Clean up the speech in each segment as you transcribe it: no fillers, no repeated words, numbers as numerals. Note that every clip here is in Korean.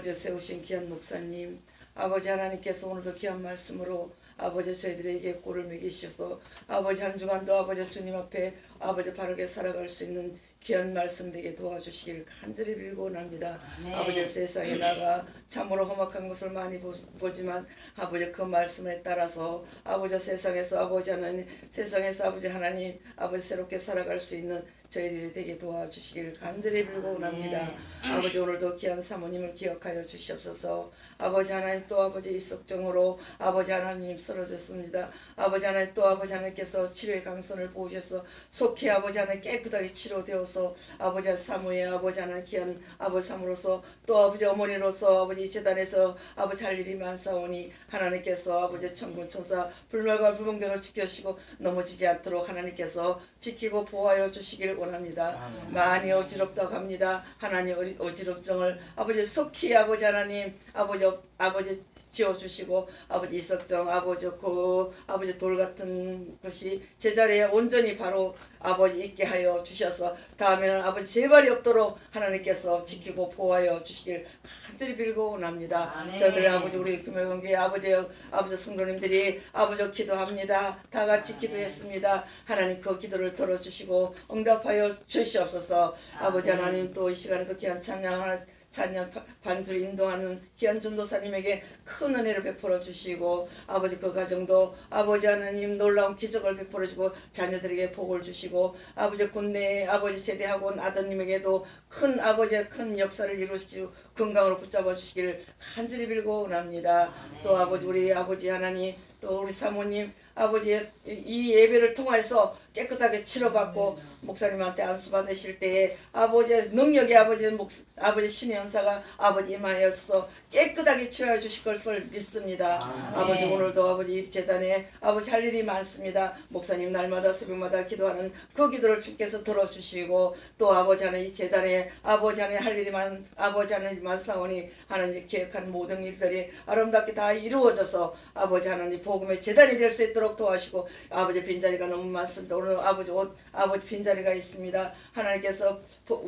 아버지 세우신 귀한 목사님, 아버지 하나님께서 오늘도 귀한 말씀으로 아버지 저희들에게 꼴을 먹이셔서 아버지 한 주간도 아버지 주님 앞에 아버지 바르게 살아갈 수 있는 귀한 말씀 되게 도와주시길 간절히 빌고 원합니다. 네. 아버지 세상에 나가 참으로 험악한 것을 많이 보지만 아버지 그 말씀에 따라서 아버지 세상에서 아버지 하나님 세상에서 아버지 하나님 아버지 새롭게 살아갈 수 있는 저희들이 되게 도와주시길 간절히 빌고 원합니다. 네. 아버지 오늘도 귀한 사모님을 기억하여 주시옵소서. 아버지 하나님 또 아버지 이석정으로 아버지 하나님 쓰러졌습니다. 아버지 하나님 또 아버지 하나님께서 치료의 강선을 보셔서 속히 아버지 하나님 깨끗하게 치료되어서 아버지 사모의 아버지 하나님 귀한 아버지 사모로서 또 아버지 어머니로서 아버지 재단에서 아버지 할 일이 많사오니 하나님께서 아버지 천군 천사 불멸과 불멍대로 지켜주시고 넘어지지 않도록 하나님께서 지키고 보호하여 주시길 원합니다. 많이 어지럽다고 합니다. 하나님 어지럽정을 아버지 속히 아버지 하나님 아버지 지어주시고 아버지 이석정 아버지 돌 같은 것이 제자리에 온전히 바로 아버지 있게 하여 주셔서 다음에는 아버지 재발이 없도록 하나님께서 지키고 보호하여 주시길 간절히 빌고 원합니다. 아멘. 저들 아버지 우리 금요일교회 아버지 성도님들이 아버지 기도합니다. 다 같이 기도했습니다. 하나님 그 기도를 들어주시고 응답하여 주시옵소서. 아버지 하나님 또 이 시간에도 귀한 찬양 반주를 인도하는 귀한 전도사님에게 큰 은혜를 베풀어 주시고 아버지 그 가정도 아버지 하나님 놀라운 기적을 베풀어 주고 자녀들에게 복을 주시고 아버지 군내 아버지 제대하고 온 아드님에게도 큰 아버지의 큰 역사를 이루시고 건강으로 붙잡아 주시기를 간절히 빌고 원합니다. 또 아버지 우리 아버지 하나님 또 우리 사모님 아버지 이 예배를 통해서 깨끗하게 치료받고 목사님한테 안수 받으실 때에 아버지의 능력이 아버지 신의 연사가 아버지 임하여서 깨끗하게 치료해 주실 것을 믿습니다. 아버지 오늘도 아버지 재단에 아버지 할 일이 많습니다. 목사님 날마다 새벽마다 기도하는 그 기도를 주께서 들어주시고 또 아버지 하나님 이 재단에 아버지 하나님 할 일이 아버지 하나님 말사오니 하나님 계획한 모든 일들이 아름답게 다 이루어져서 아버지 하나님 복음의 재단이 될 수 있도록 도와주시고 아버지 빈자리가 너무 많습니다. 오늘 아버지 빈자리가 있습니다. 하나님께서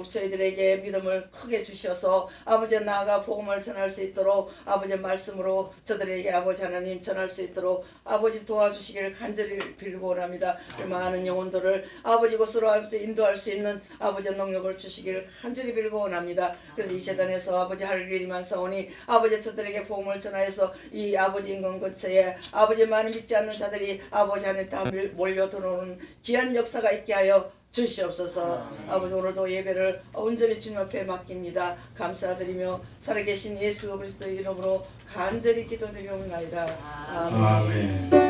저희들에게 믿음을 크게 주셔서 아버지 나아가 복음을 전할 수 있도록 아버지 말씀으로 저들에게 아버지 하나님 전할 수 있도록 아버지 도와주시기를 간절히 빌고 원합니다. 많은 영혼들을 아버지 곳으로 아버지 인도할 수 있는 아버지 능력을 주시기를 간절히 빌고 원합니다. 그래서 이 재단에서 아버지 할 일이 많사오니 아버지 저들에게 복음을 전하여서 이 아버지 인근 근처에 아버지 많이 믿지 않는 자들이 아버지 안에 다 몰려 들어오는 귀한 역사가 있게 하여 주시옵소서. 아버지 오늘도 예배를 온전히 주님 앞에 맡깁니다. 감사드리며 살아계신 예수 그리스도의 이름으로 간절히 기도드리옵나이다. 아멘.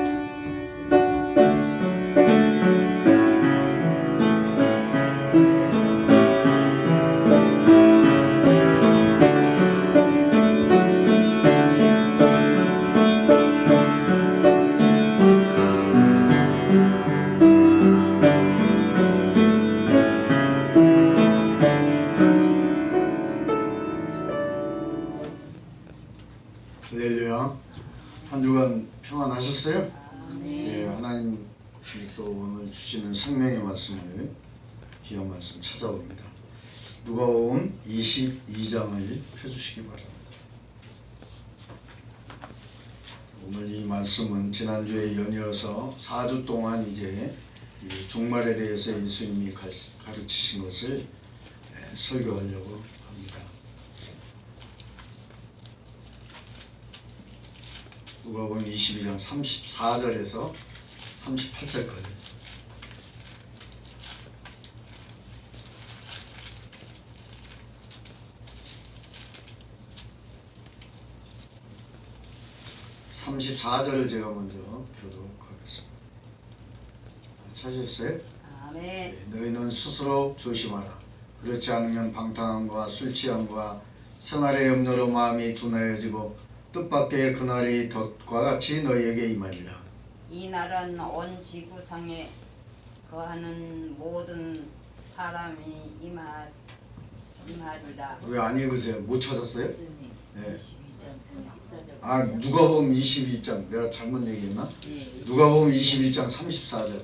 할렐루야. 한 주간 평안하셨어요? 네, 하나님이 또 오늘 주시는 생명의 말씀을 귀한 말씀 찾아옵니다. 누가복음 22장을 펴주시기 바랍니다. 오늘 이 말씀은 지난주에 연이어서 4주 동안 이제 이 종말에 대해서 예수님이 가르치신 것을 설교하려고 합니다. 누가복음 22장 34절에서 38절까지. (34절을) 제가 먼저 펴도록 하겠습니다. 찾으셨어요? 아멘. 네, 너희는 스스로 조심하라. 그렇지 않으면 방탕함과 술 취함과 생활의 염려로 마음이 둔하여지고 뜻밖의 그날이 덫과 같이 너희에게 임하리라. 이 날은 온 지구상에 거하는 모든 사람이 임하리라. 왜 안 읽으세요? 못 찾았어요? 네. 22장 34절. 아, 누가복음 22장 내가 잘못 얘기했나? 예. 누가복음 22장 34절.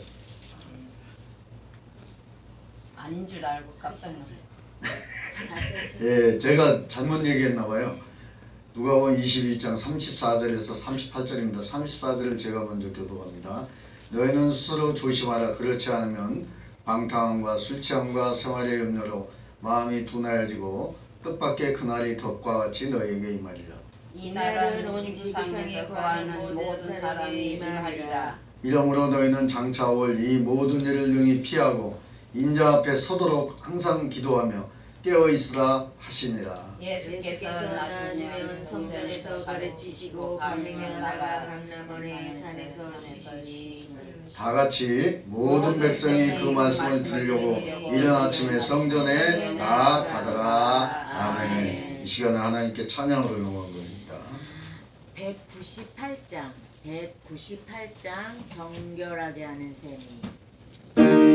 아닌 줄 알고 깜짝 놀랐어요. 예, 제가 잘못 얘기했나 봐요. 누가복음 22장 34절에서 38절입니다. 34절을 제가 먼저 교독합니다. 너희는 스스로 조심하라. 그렇지 않으면 방탕함과 술 취함과 생활의 염려로 마음이 둔하여지고 뜻밖의 그날이 덕과 같이 너희에게 임하리라. 이 날은 온 지구상에 거하는 모든 사람이 임하리라. 이러므로 너희는 장차 올 이 모든 일을 능히 피하고 인자 앞에 서도록 항상 기도하며 깨어 있으라 하시니라. 예수께서 나시면 성전에서 가르치시고 밤이면 나가 강남원의 산에서 쉬시니 다 같이 모든 백성이 그 말씀을 들으려고 이른 아침에 성전에 나아가더라. 아멘. 이 시간에 하나님께 찬양으로 영광 돌립니다. 198장 198장 정결하게 하는 셈이.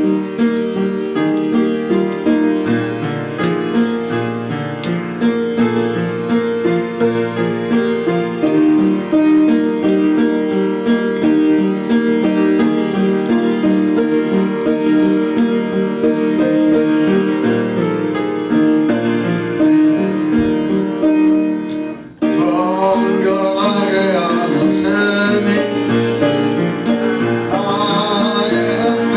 정결하게 하는 셈이 나의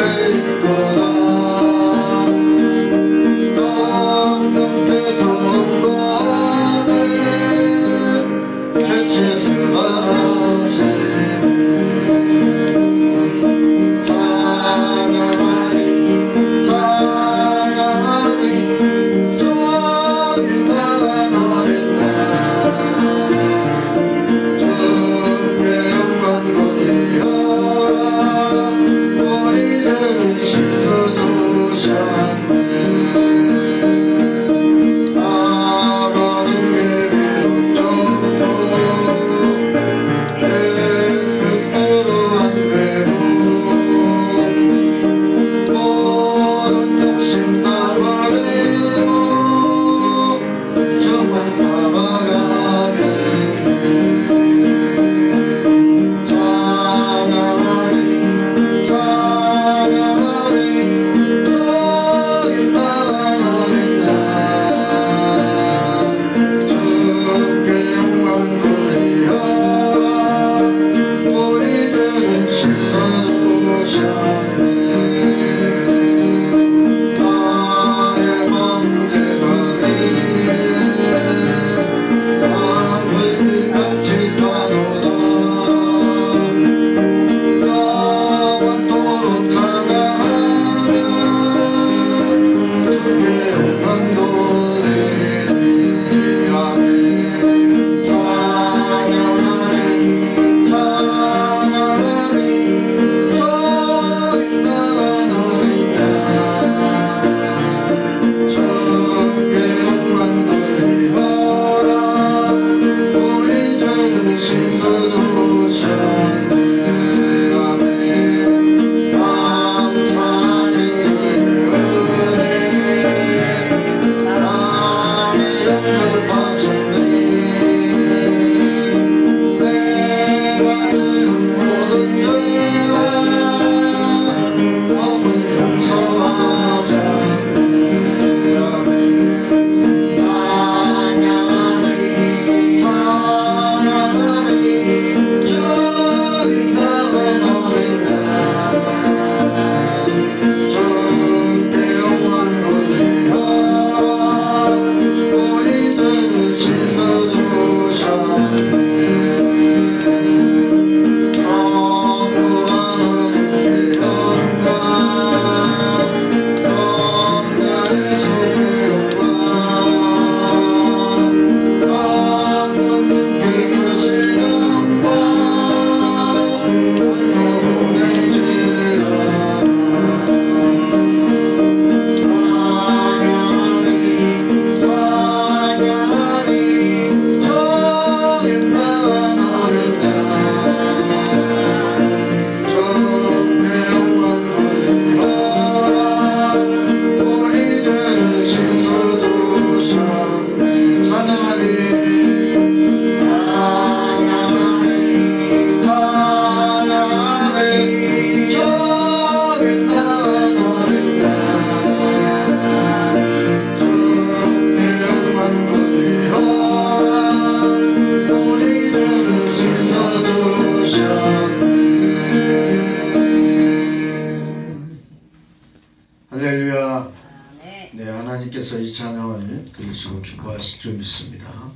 들으시고 기뻐하실 줄 믿습니다.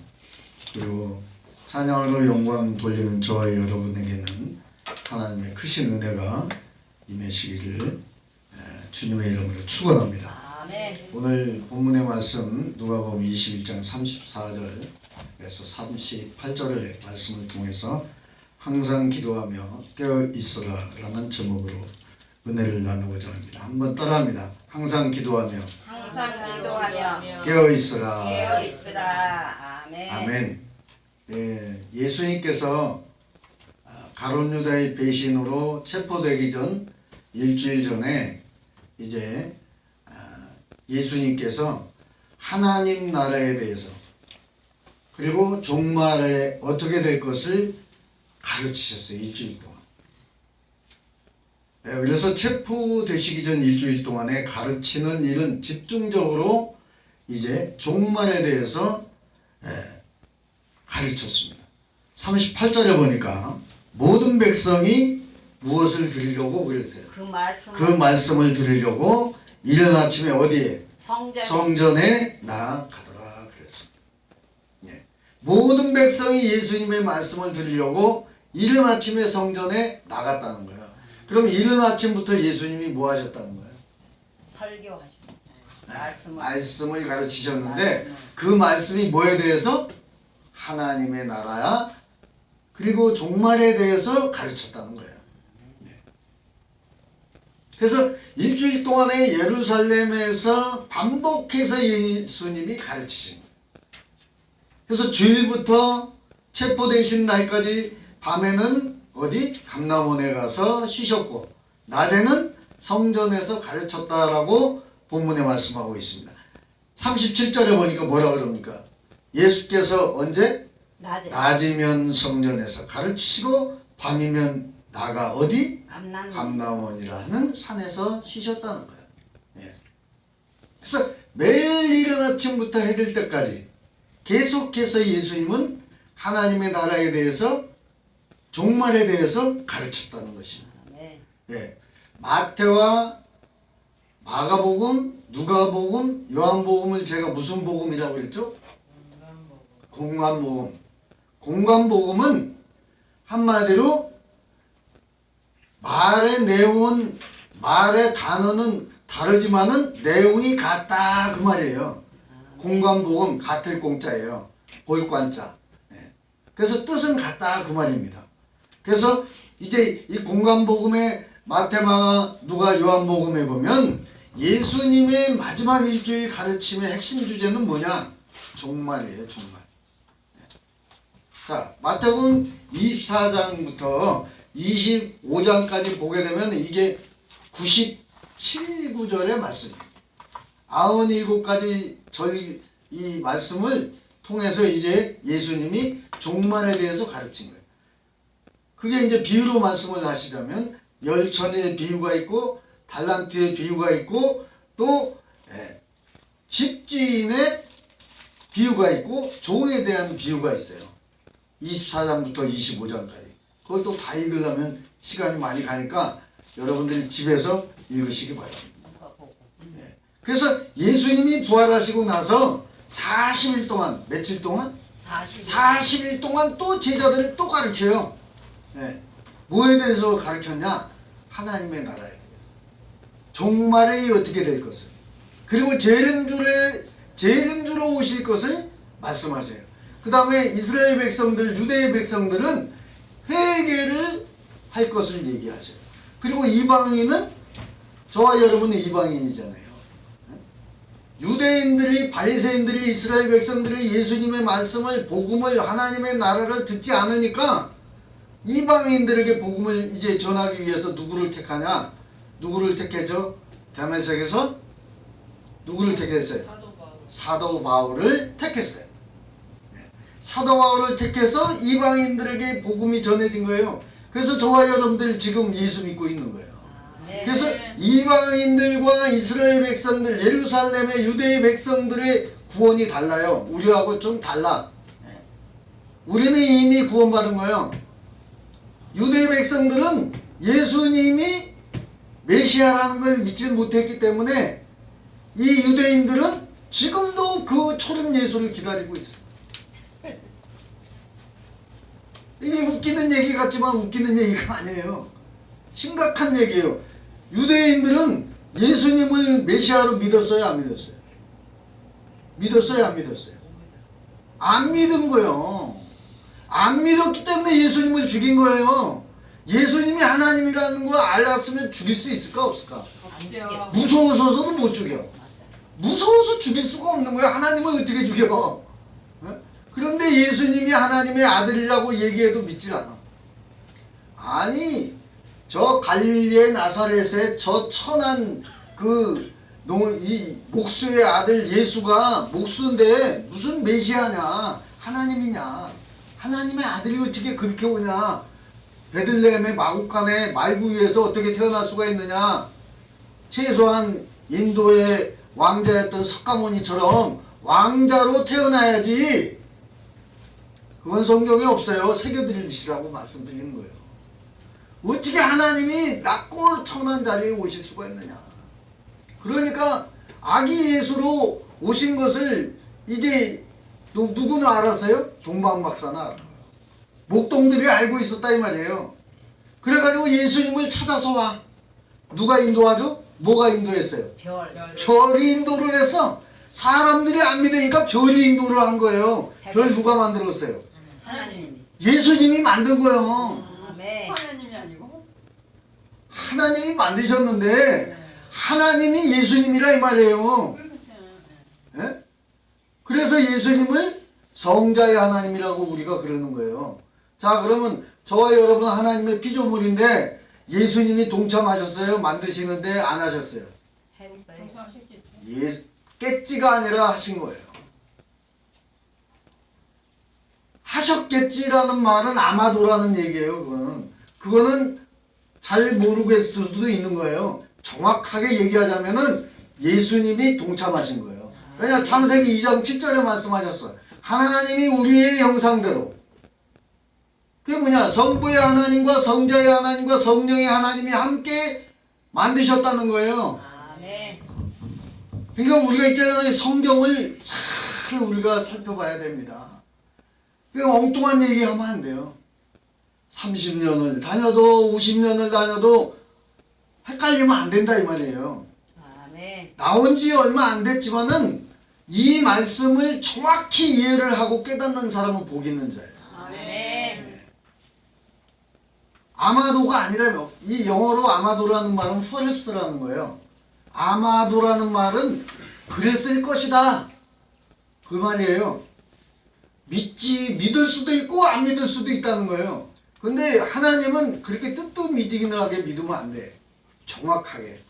그리고 찬양으로 영광 돌리는 저와 여러분에게는 하나님의 크신 은혜가 임하시기를 주님의 이름으로 축원합니다. 아멘. 오늘 본문의 말씀 누가복음 21장 34절에서 38절의 말씀을 통해서 항상 기도하며 깨어 있으라 라는 제목으로 은혜를 나누고자 합니다. 한번 따라합니다. 항상 기도하며 항상 기도하며 깨어 있으라. 깨어 있으라. 아멘. 아멘. 예수님께서 가룟 유다의 배신으로 체포되기 전 일주일 전에 이제 예수님께서 하나님 나라에 대해서 그리고 종말에 어떻게 될 것을 가르치셨어요. 일주일 동안. 그래서 체포되시기 전 일주일 동안에 가르치는 일은 집중적으로 이제 종말에 대해서 가르쳤습니다. 38절에 보니까 모든 백성이 무엇을 드리려고 그랬어요? 그 그 말씀을 드리려고 이른 아침에 어디에? 성전에 나아가더라 그랬습니다. 예. 모든 백성이 예수님의 말씀을 들으려고 이른 아침에 성전에 나갔다는 거예요. 그럼 이른 아침부터 예수님이 뭐 하셨다는 거예요? 설교하셨어요. 말씀을 가르치셨는데 그 말씀이 뭐에 대해서? 하나님의 나라야 그리고 종말에 대해서 가르쳤다는 거예요. 그래서 일주일 동안에 예루살렘에서 반복해서 예수님이 가르치신 거예요. 그래서 주일부터 체포되신 날까지 밤에는 어디? 감람원에 가서 쉬셨고 낮에는 성전에서 가르쳤다라고 본문에 말씀하고 있습니다. 37절에 보니까 뭐라 그럽니까? 예수께서 언제? 낮이면 성전에서 가르치시고 밤이면 나가 어디? 감람원이라는 산에서 쉬셨다는 거예요. 예. 그래서 매일 이른 아침부터 해 질 때까지 계속해서 예수님은 하나님의 나라에 대해서 종말에 대해서 가르쳤다는 것입니다. 예. 마태와 마가복음, 누가복음, 요한복음을 제가 무슨 복음이라고 그랬죠? 공관복음. 공관복음은 한마디로 말의 내용은 말의 단어는 다르지만은 내용이 같다 그 말이에요. 공관복음 같을 공자예요. 볼관자. 네. 그래서 뜻은 같다 그 말입니다. 그래서 이제 이 공관복음의 마태마 누가 요한복음에 보면 예수님의 마지막 일주일 가르침의 핵심 주제는 뭐냐? 종말이에요. 종말. 자, 마태복음 24장부터 25장까지 보게 되면 이게 97구절의 말씀이에요. 97가지 이 말씀을 통해서 이제 예수님이 종말에 대해서 가르친 거예요. 그게 이제 비유로 말씀을 하시자면 열천의 비유가 있고 달란트의 비유가 있고 또 집주인의 비유가 있고 종에 대한 비유가 있어요. 24장부터 25장까지. 그걸 또 다 읽으려면 시간이 많이 가니까 여러분들이 집에서 읽으시기 바랍니다. 네. 그래서 예수님이 부활하시고 나서 40일 동안 며칠 동안? 40일 동안 또 제자들을 또 가르쳐요. 네. 뭐에 대해서 가르쳤냐? 하나님의 나라에 대해서. 종말에 어떻게 될 것을. 그리고 재림주로 오실 것을 말씀하셔요. 그 다음에 이스라엘 백성들, 유대의 백성들은 회개를 할 것을 얘기하셔요. 그리고 이방인은 저와 여러분은 이방인이잖아요. 유대인들이 바리새인들이 이스라엘 백성들이 예수님의 말씀을 복음을 하나님의 나라를 듣지 않으니까 이방인들에게 복음을 이제 전하기 위해서 누구를 택하냐? 누구를 택했죠? 다메섹에서 누구를 택했어요? 사도 바울을 택했어요. 사도 바울을 택해서 이방인들에게 복음이 전해진 거예요. 그래서 저와 여러분들 지금 예수 믿고 있는 거예요. 그래서 이방인들과 이스라엘 백성들, 예루살렘의 유대의 백성들의 구원이 달라요. 우리하고 좀 달라. 우리는 이미 구원받은 거예요. 유대의 백성들은 예수님이 메시아라는 걸 믿지 못했기 때문에 이 유대인들은 지금도 그 초림 예수를 기다리고 있어요. 이게 웃기는 얘기 같지만 웃기는 얘기가 아니에요. 심각한 얘기예요. 유대인들은 예수님을 메시아로 믿었어요, 안 믿었어요? 믿었어요, 안 믿었어요? 안 믿은 거예요. 안 믿었기 때문에 예수님을 죽인 거예요. 예수님이 하나님이라는 거 알았으면 죽일 수 있을까 없을까? 무서워서도 못 죽여. 무서워서 죽일 수가 없는 거예요. 하나님을 어떻게 죽여? 그런데 예수님이 하나님의 아들이라고 얘기해도 믿질 않아. 아니, 저 갈릴리의 나사렛에 저 천한 이 목수의 아들 예수가 목수인데 무슨 메시아냐? 하나님이냐? 하나님의 아들이 어떻게 그렇게 오냐? 베들레헴의 마구간의 말구 위에서 어떻게 태어날 수가 있느냐? 최소한 인도의 왕자였던 석가모니처럼 왕자로 태어나야지. 그건 성경에 없어요. 새겨드리시라고 말씀드리는 거예요. 어떻게 하나님이 낮고 천한 자리에 오실 수가 있느냐. 그러니까 아기 예수로 오신 것을 이제 누구는 알았어요? 동방박사는 알아요. 목동들이 알고 있었다 이 말이에요. 그래가지고 예수님을 찾아서 와. 누가 인도하죠? 뭐가 인도했어요? 별이 인도를 했어. 사람들이 안 믿으니까 별이 인도를 한 거예요. 별 누가 만들었어요? 하나님. 예수님이 만든 거예요. 아멘. 하나님이 아니고 하나님이 만드셨는데 하나님이 예수님이라 이 말이에요. 예? 그래서 예수님을 성자의 하나님이라고 우리가 그러는 거예요. 자, 그러면 저와 여러분 하나님의 피조물인데 예수님이 동참하셨어요? 만드시는데 안 하셨어요? 했어요. 동참하셨겠지. 깼지가 아니라 하신 거예요. 하셨겠지라는 말은 아마도라는 얘기예요. 그거는 잘 모르겠을 수도 있는 거예요. 정확하게 얘기하자면은 예수님이 동참하신 거예요. 왜냐 창세기 2장 7절에 말씀하셨어요. 하나님이 우리의 형상대로. 그게 뭐냐? 성부의 하나님과 성자의 하나님과 성령의 하나님이 함께 만드셨다는 거예요. 아멘. 그러니까 우리가 있잖아요. 성경을 잘 우리가 살펴봐야 됩니다. 그러니까 엉뚱한 얘기하면 안 돼요. 30년을 다녀도 50년을 다녀도 헷갈리면 안 된다 이 말이에요. 아멘. 나온 지 얼마 안 됐지만은 이 말씀을 정확히 이해를 하고 깨닫는 사람은 복 있는 자예요. 아멘. 아마도가 아니라며. 이 영어로 아마도라는 말은 perhaps라는 거예요. 아마도라는 말은 그랬을 것이다 그 말이에요. 믿을 수도 있고 안 믿을 수도 있다는 거예요. 근데 하나님은 그렇게 뜨뜻미지근하게 믿으면 안 돼. 정확하게.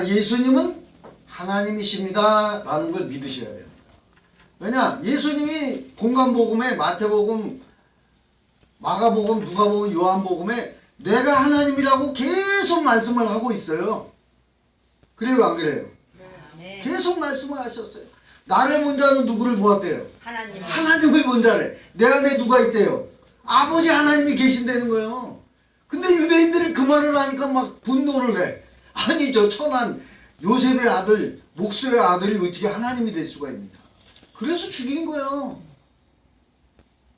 예수님은 하나님이십니다 라는 걸 믿으셔야 됩니다. 왜냐? 예수님이 공간복음에 마태복음, 마가복음, 누가복음, 요한복음에 내가 하나님이라고 계속 말씀을 하고 있어요. 그래요 안 그래요? 아멘. 계속 말씀을 하셨어요. 나를 본 자는 누구를 보았대요? 하나님. 하나님을 본 자래. 내 안에 누가 있대요? 아버지 하나님이 계신다는 거예요. 근데 유대인들이 그 말을 하니까 막 분노를 해. 아니 저 천한 요셉의 아들, 목수의 아들이 어떻게 하나님이 될 수가 있느냐. 그래서 죽인 거예요.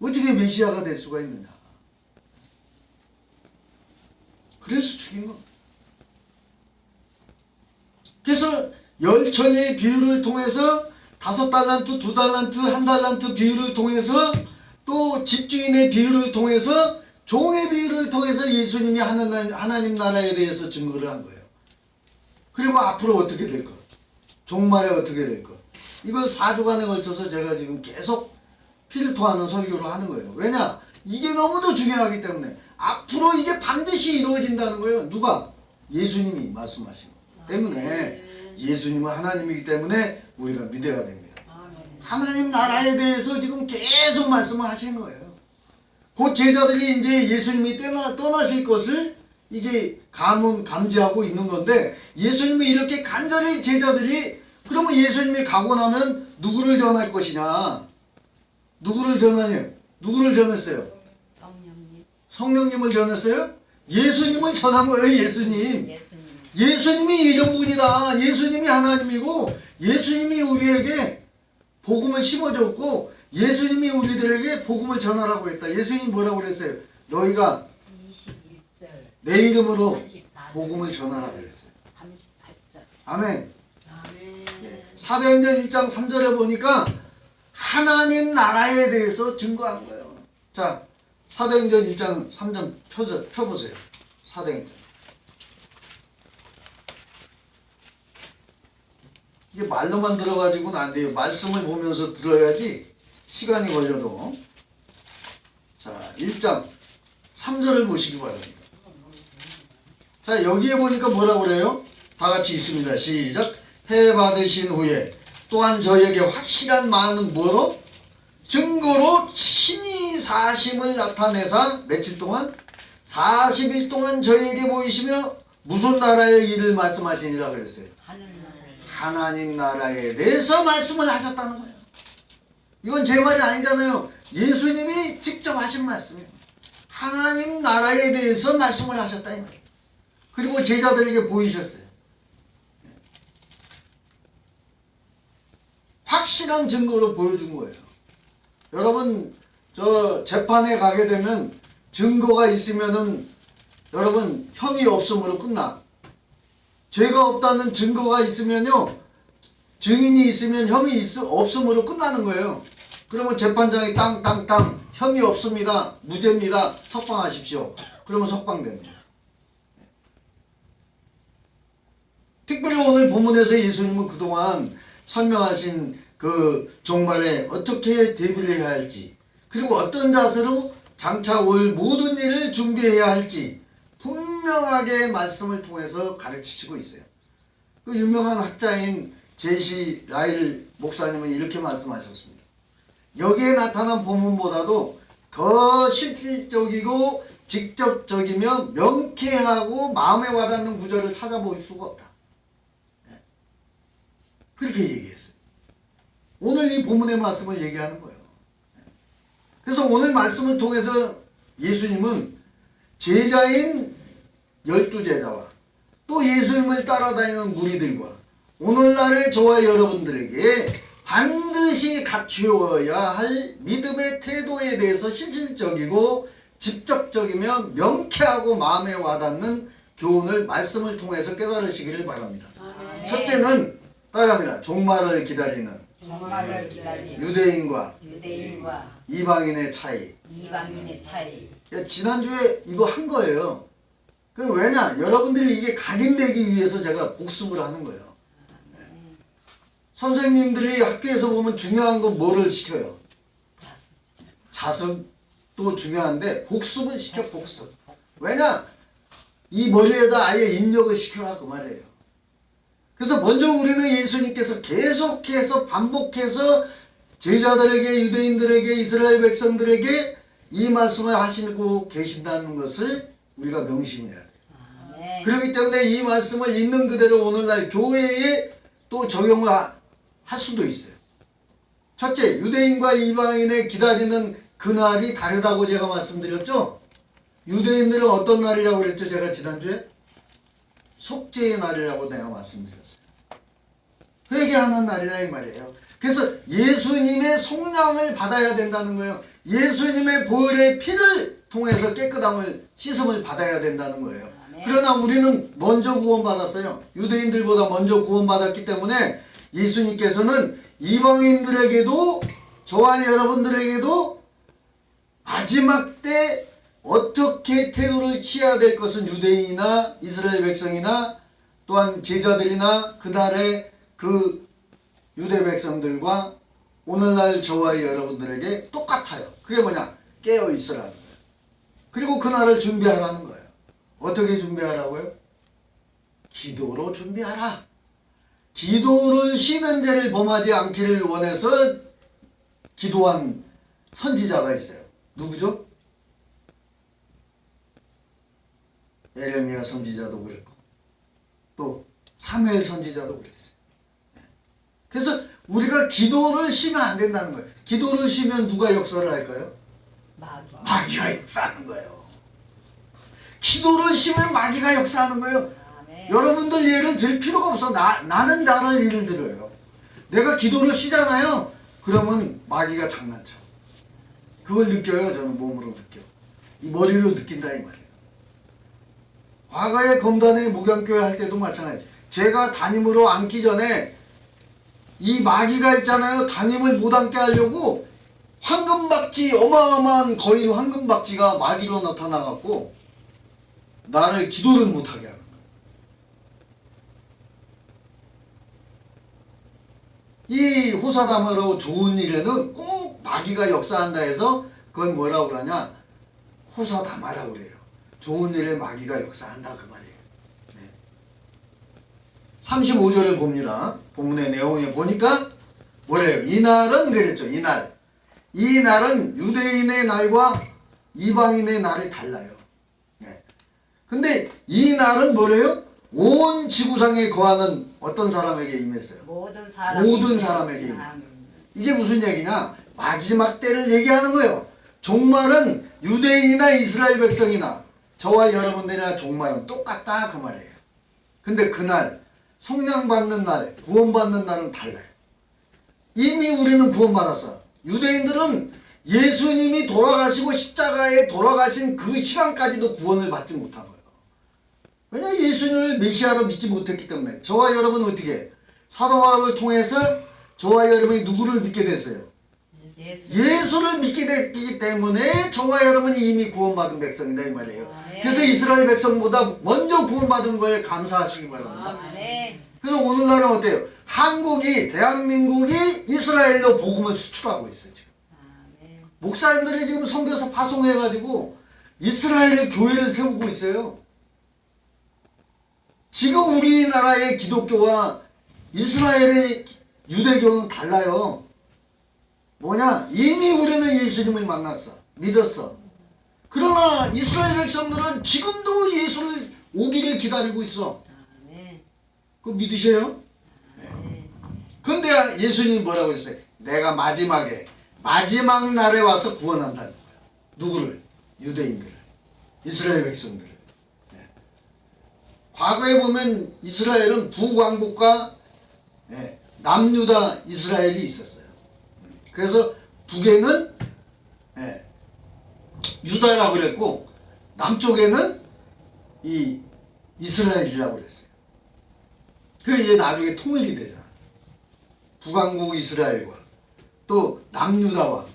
어떻게 메시아가 될 수가 있느냐. 그래서 죽인 거. 그래서 열천의 비유를 통해서 5달란트, 2달란트, 1달란트 비유를 통해서 또 집주인의 비유를 통해서 종의 비유를 통해서 예수님이 하나님 나라에 대해서 증거를 한 거예요. 그리고 앞으로 어떻게 될 것, 종말에 어떻게 될 것, 이걸 4주간에 걸쳐서 제가 지금 계속 피를 토하는 설교를 하는 거예요. 왜냐? 이게 너무도 중요하기 때문에 앞으로 이게 반드시 이루어진다는 거예요. 누가? 예수님이 말씀하신 것 때문에 예수님은 하나님이기 때문에 우리가 믿어야 됩니다. 하나님 나라에 대해서 지금 계속 말씀을 하시는 거예요. 곧 제자들이 이제 예수님이 떠나실 것을 이제 감지하고 있는 건데 예수님이 이렇게 간절히 제자들이 그러면 예수님이 가고 나면 누구를 전할 것이냐? 누구를 전하냐? 누구를 전했어요? 성령님. 성령님을 전했어요? 예수님을 전한 거예요. 예수님. 예수님. 예수님이 이런 분이다. 예수님이 하나님이고 예수님이 우리에게 복음을 심어줬고 예수님이 우리들에게 복음을 전하라고 했다. 예수님이 뭐라고 그랬어요? 너희가 21절 내 이름으로 34절 복음을 전하라고 그랬어요. 38절 아멘. 아멘. 사도행전 1장 3절에 보니까 하나님 나라에 대해서 증거한 거예요. 자, 사도행전 1장 3절 펴보세요. 사도행전. 이게 말로만 들어가지고는 안 돼요. 말씀을 보면서 들어야지 시간이 걸려도. 자, 1장 3절을 보시기 바랍니다. 자, 여기에 보니까 뭐라고 그래요? 다 같이 있습니다. 시작. 해 받으신 후에 또한 저에게 확실한 많은 뭐로? 증거로 친히 사심을 나타내사 며칠 동안? 40일 동안 저에게 보이시며 무슨 나라의 일을 말씀하시니라 그랬어요? 하나님 나라에 대해서 말씀을 하셨다는 거예요. 이건 제 말이 아니잖아요. 예수님이 직접 하신 말씀이에요. 하나님 나라에 대해서 말씀을 하셨다 이 말이에요. 그리고 제자들에게 보이셨어요. 확실한 증거로 보여준 거예요. 여러분 저 재판에 가게 되면 증거가 있으면은 여러분 혐의 없음으로 끝나. 죄가 없다는 증거가 있으면요 증인이 있으면 혐의 없음으로 끝나는 거예요. 그러면 재판장이 땅땅땅 혐의 없습니다. 무죄입니다. 석방하십시오. 그러면 석방됩니다. 특별히 오늘 본문에서 예수님은 그동안 설명하신 그 종말에 어떻게 대비를 해야 할지 그리고 어떤 자세로 장차 올 모든 일을 준비해야 할지 분명하게 말씀을 통해서 가르치시고 있어요. 그 유명한 학자인 제시 라일 목사님은 이렇게 말씀하셨습니다. 여기에 나타난 본문보다도 더 실질적이고 직접적이며 명쾌하고 마음에 와닿는 구절을 찾아볼 수가 없다. 그렇게 얘기했어요. 오늘 이 본문의 말씀을 얘기하는 거예요. 그래서 오늘 말씀을 통해서 예수님은 제자인 12제자와 또 예수님을 따라다니는 무리들과 오늘날의 저와 여러분들에게 반드시 갖추어야 할 믿음의 태도에 대해서 실질적이고 직접적이며 명쾌하고 마음에 와닿는 교훈을 말씀을 통해서 깨달으시기를 바랍니다. 아멘. 첫째는 따라갑니다. 종말을 기다리는 종말을 기다리는 유대인과 유대인과 이방인의 차이. 이방인의 차이. 지난주에 이거 한 거예요. 그 왜냐? 여러분들이 이게 각인되기 위해서 제가 복습을 하는 거예요. 선생님들이 학교에서 보면 중요한 건 뭐를 시켜요? 자습도 중요한데 복습은 시켜 복습. 왜냐? 이 머리에다 아예 입력을 시켜라 그 말이에요. 그래서 먼저 우리는 예수님께서 계속해서 반복해서 제자들에게 유대인들에게 이스라엘 백성들에게 이 말씀을 하시고 계신다는 것을 우리가 명심해야 돼요. 아멘. 그렇기 때문에 이 말씀을 있는 그대로 오늘날 교회에 또 적용을 할 수도 있어요. 첫째, 유대인과 이방인의 기다리는 그날이 다르다고 제가 말씀드렸죠. 유대인들은 어떤 날이라고 그랬죠? 제가 지난주에 속죄의 날이라고 내가 말씀드렸어요. 회개하는 날이라 이 말이에요. 그래서 예수님의 속량을 받아야 된다는 거예요. 예수님의 보혈의 피를 통해서 깨끗함을 씻음을 받아야 된다는 거예요. 그러나 우리는 먼저 구원받았어요. 유대인들보다 먼저 구원받았기 때문에 예수님께서는 이방인들에게도 저와 여러분들에게도 마지막 때 어떻게 태도를 취해야 될 것은 유대인이나 이스라엘 백성이나 또한 제자들이나 그날의 그 유대 백성들과 오늘날 저와 여러분들에게 똑같아요. 그게 뭐냐? 깨어 있으라는 거예요. 그리고 그날을 준비하라는 거예요. 어떻게 준비하라고요? 기도로 준비하라. 기도를 쉬는 죄를 범하지 않기를 원해서 기도한 선지자가 있어요. 누구죠? 에레미야 선지자도 그랬고 또 사무엘 선지자도 그랬어요. 그래서 우리가 기도를 쉬면 안 된다는 거예요. 기도를 쉬면 누가 역사를 할까요? 마귀가 역사하는 거예요. 기도를 쉬면 마귀가 역사하는 거예요. 여러분들 예를 들 필요가 없어. 나는 나를 예를 들어요. 내가 기도를 쉬잖아요. 그러면 마귀가 장난쳐. 그걸 느껴요. 저는 몸으로 느껴. 이 머리로 느낀다 이 말이에요. 과거에 검단회 목양교회 할 때도 마찬가지. 제가 담임으로 앉기 전에 이 마귀가 있잖아요. 담임을 못 앉게 하려고 황금박쥐, 어마어마한 거인 황금박쥐가 마귀로 나타나갖고 나를 기도를 못하게 하는 거예요. 이 호사다마로 좋은 일에는 꼭 마귀가 역사한다 해서 그건 뭐라고 그러냐? 호사다마라고 그래요. 좋은 일에 마귀가 역사한다 그 말이에요. 네. 35절을 봅니다. 본문의 내용에 보니까 뭐래요? 이날은 그랬죠. 이날은 유대인의 날과 이방인의 날이 달라요. 네. 근데 이 날은 뭐래요? 온 지구상에 거하는 어떤 사람에게 임했어요? 모든 사람에게 임했어요. 이게 무슨 얘기냐? 마지막 때를 얘기하는 거예요. 종말은 유대인이나 이스라엘 백성이나 저와 여러분들이나 종말은 똑같다 그 말이에요. 근데 그날 속량받는 날, 구원받는 날은 달라요. 이미 우리는 구원받았어. 유대인들은 예수님이 돌아가시고 십자가에 돌아가신 그 시간까지도 구원을 받지 못한 거예요. 왜냐? 예수님을 메시아로 믿지 못했기 때문에. 저와 여러분은 어떻게? 사도 바울을 통해서 저와 여러분이 누구를 믿게 됐어요? 예수를 믿게 됐기 때문에 저와 여러분이 이미 구원받은 백성이다 이 말이에요. 그래서 이스라엘 백성보다 먼저 구원받은 거에 감사하시기 바랍니다. 그래서 오늘날은 어때요? 대한민국이 이스라엘로 복음을 수출하고 있어요. 지금. 목사님들이 지금 선교사 파송해가지고 이스라엘의 교회를 세우고 있어요. 지금 우리나라의 기독교와 이스라엘의 유대교는 달라요. 뭐냐? 이미 우리는 예수님을 만났어. 믿었어. 그러나 이스라엘 백성들은 지금도 예수를 오기를 기다리고 있어. 그거 믿으세요? 네. 근데 예수님이 뭐라고 했어요? 내가 마지막 날에 와서 구원한다는 거예요. 누구를? 유대인들을. 이스라엘 백성들을. 네. 과거에 보면 이스라엘은 북왕국과 네, 남유다 이스라엘이 있었어요. 그래서 북에는 네, 유다라고 그랬고 남쪽에는 이 이스라엘이라고 그랬어요. 그게 이제 나중에 통일이 되잖아. 북왕국 이스라엘과 또 남유다와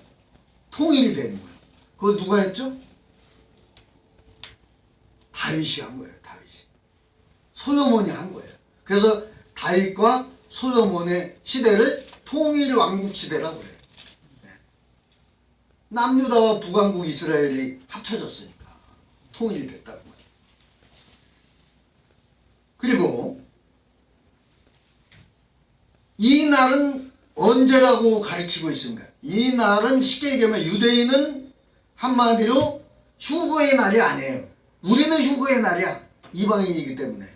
통일이 되는 거예요. 그거 누가 했죠? 다윗이 한 거예요. 솔로몬이 한 거예요. 그래서 다윗과 솔로몬의 시대를 통일 왕국 시대라고 그래요. 네. 남유다와 북왕국 이스라엘이 합쳐졌으니까 통일이 됐다고 말이에요. 그리고 이 날은 언제라고 가리키고 있습니까? 이 날은 쉽게 얘기하면 유대인은 한마디로 휴거의 날이 아니에요. 우리는 휴거의 날이야. 이방인이기 때문에.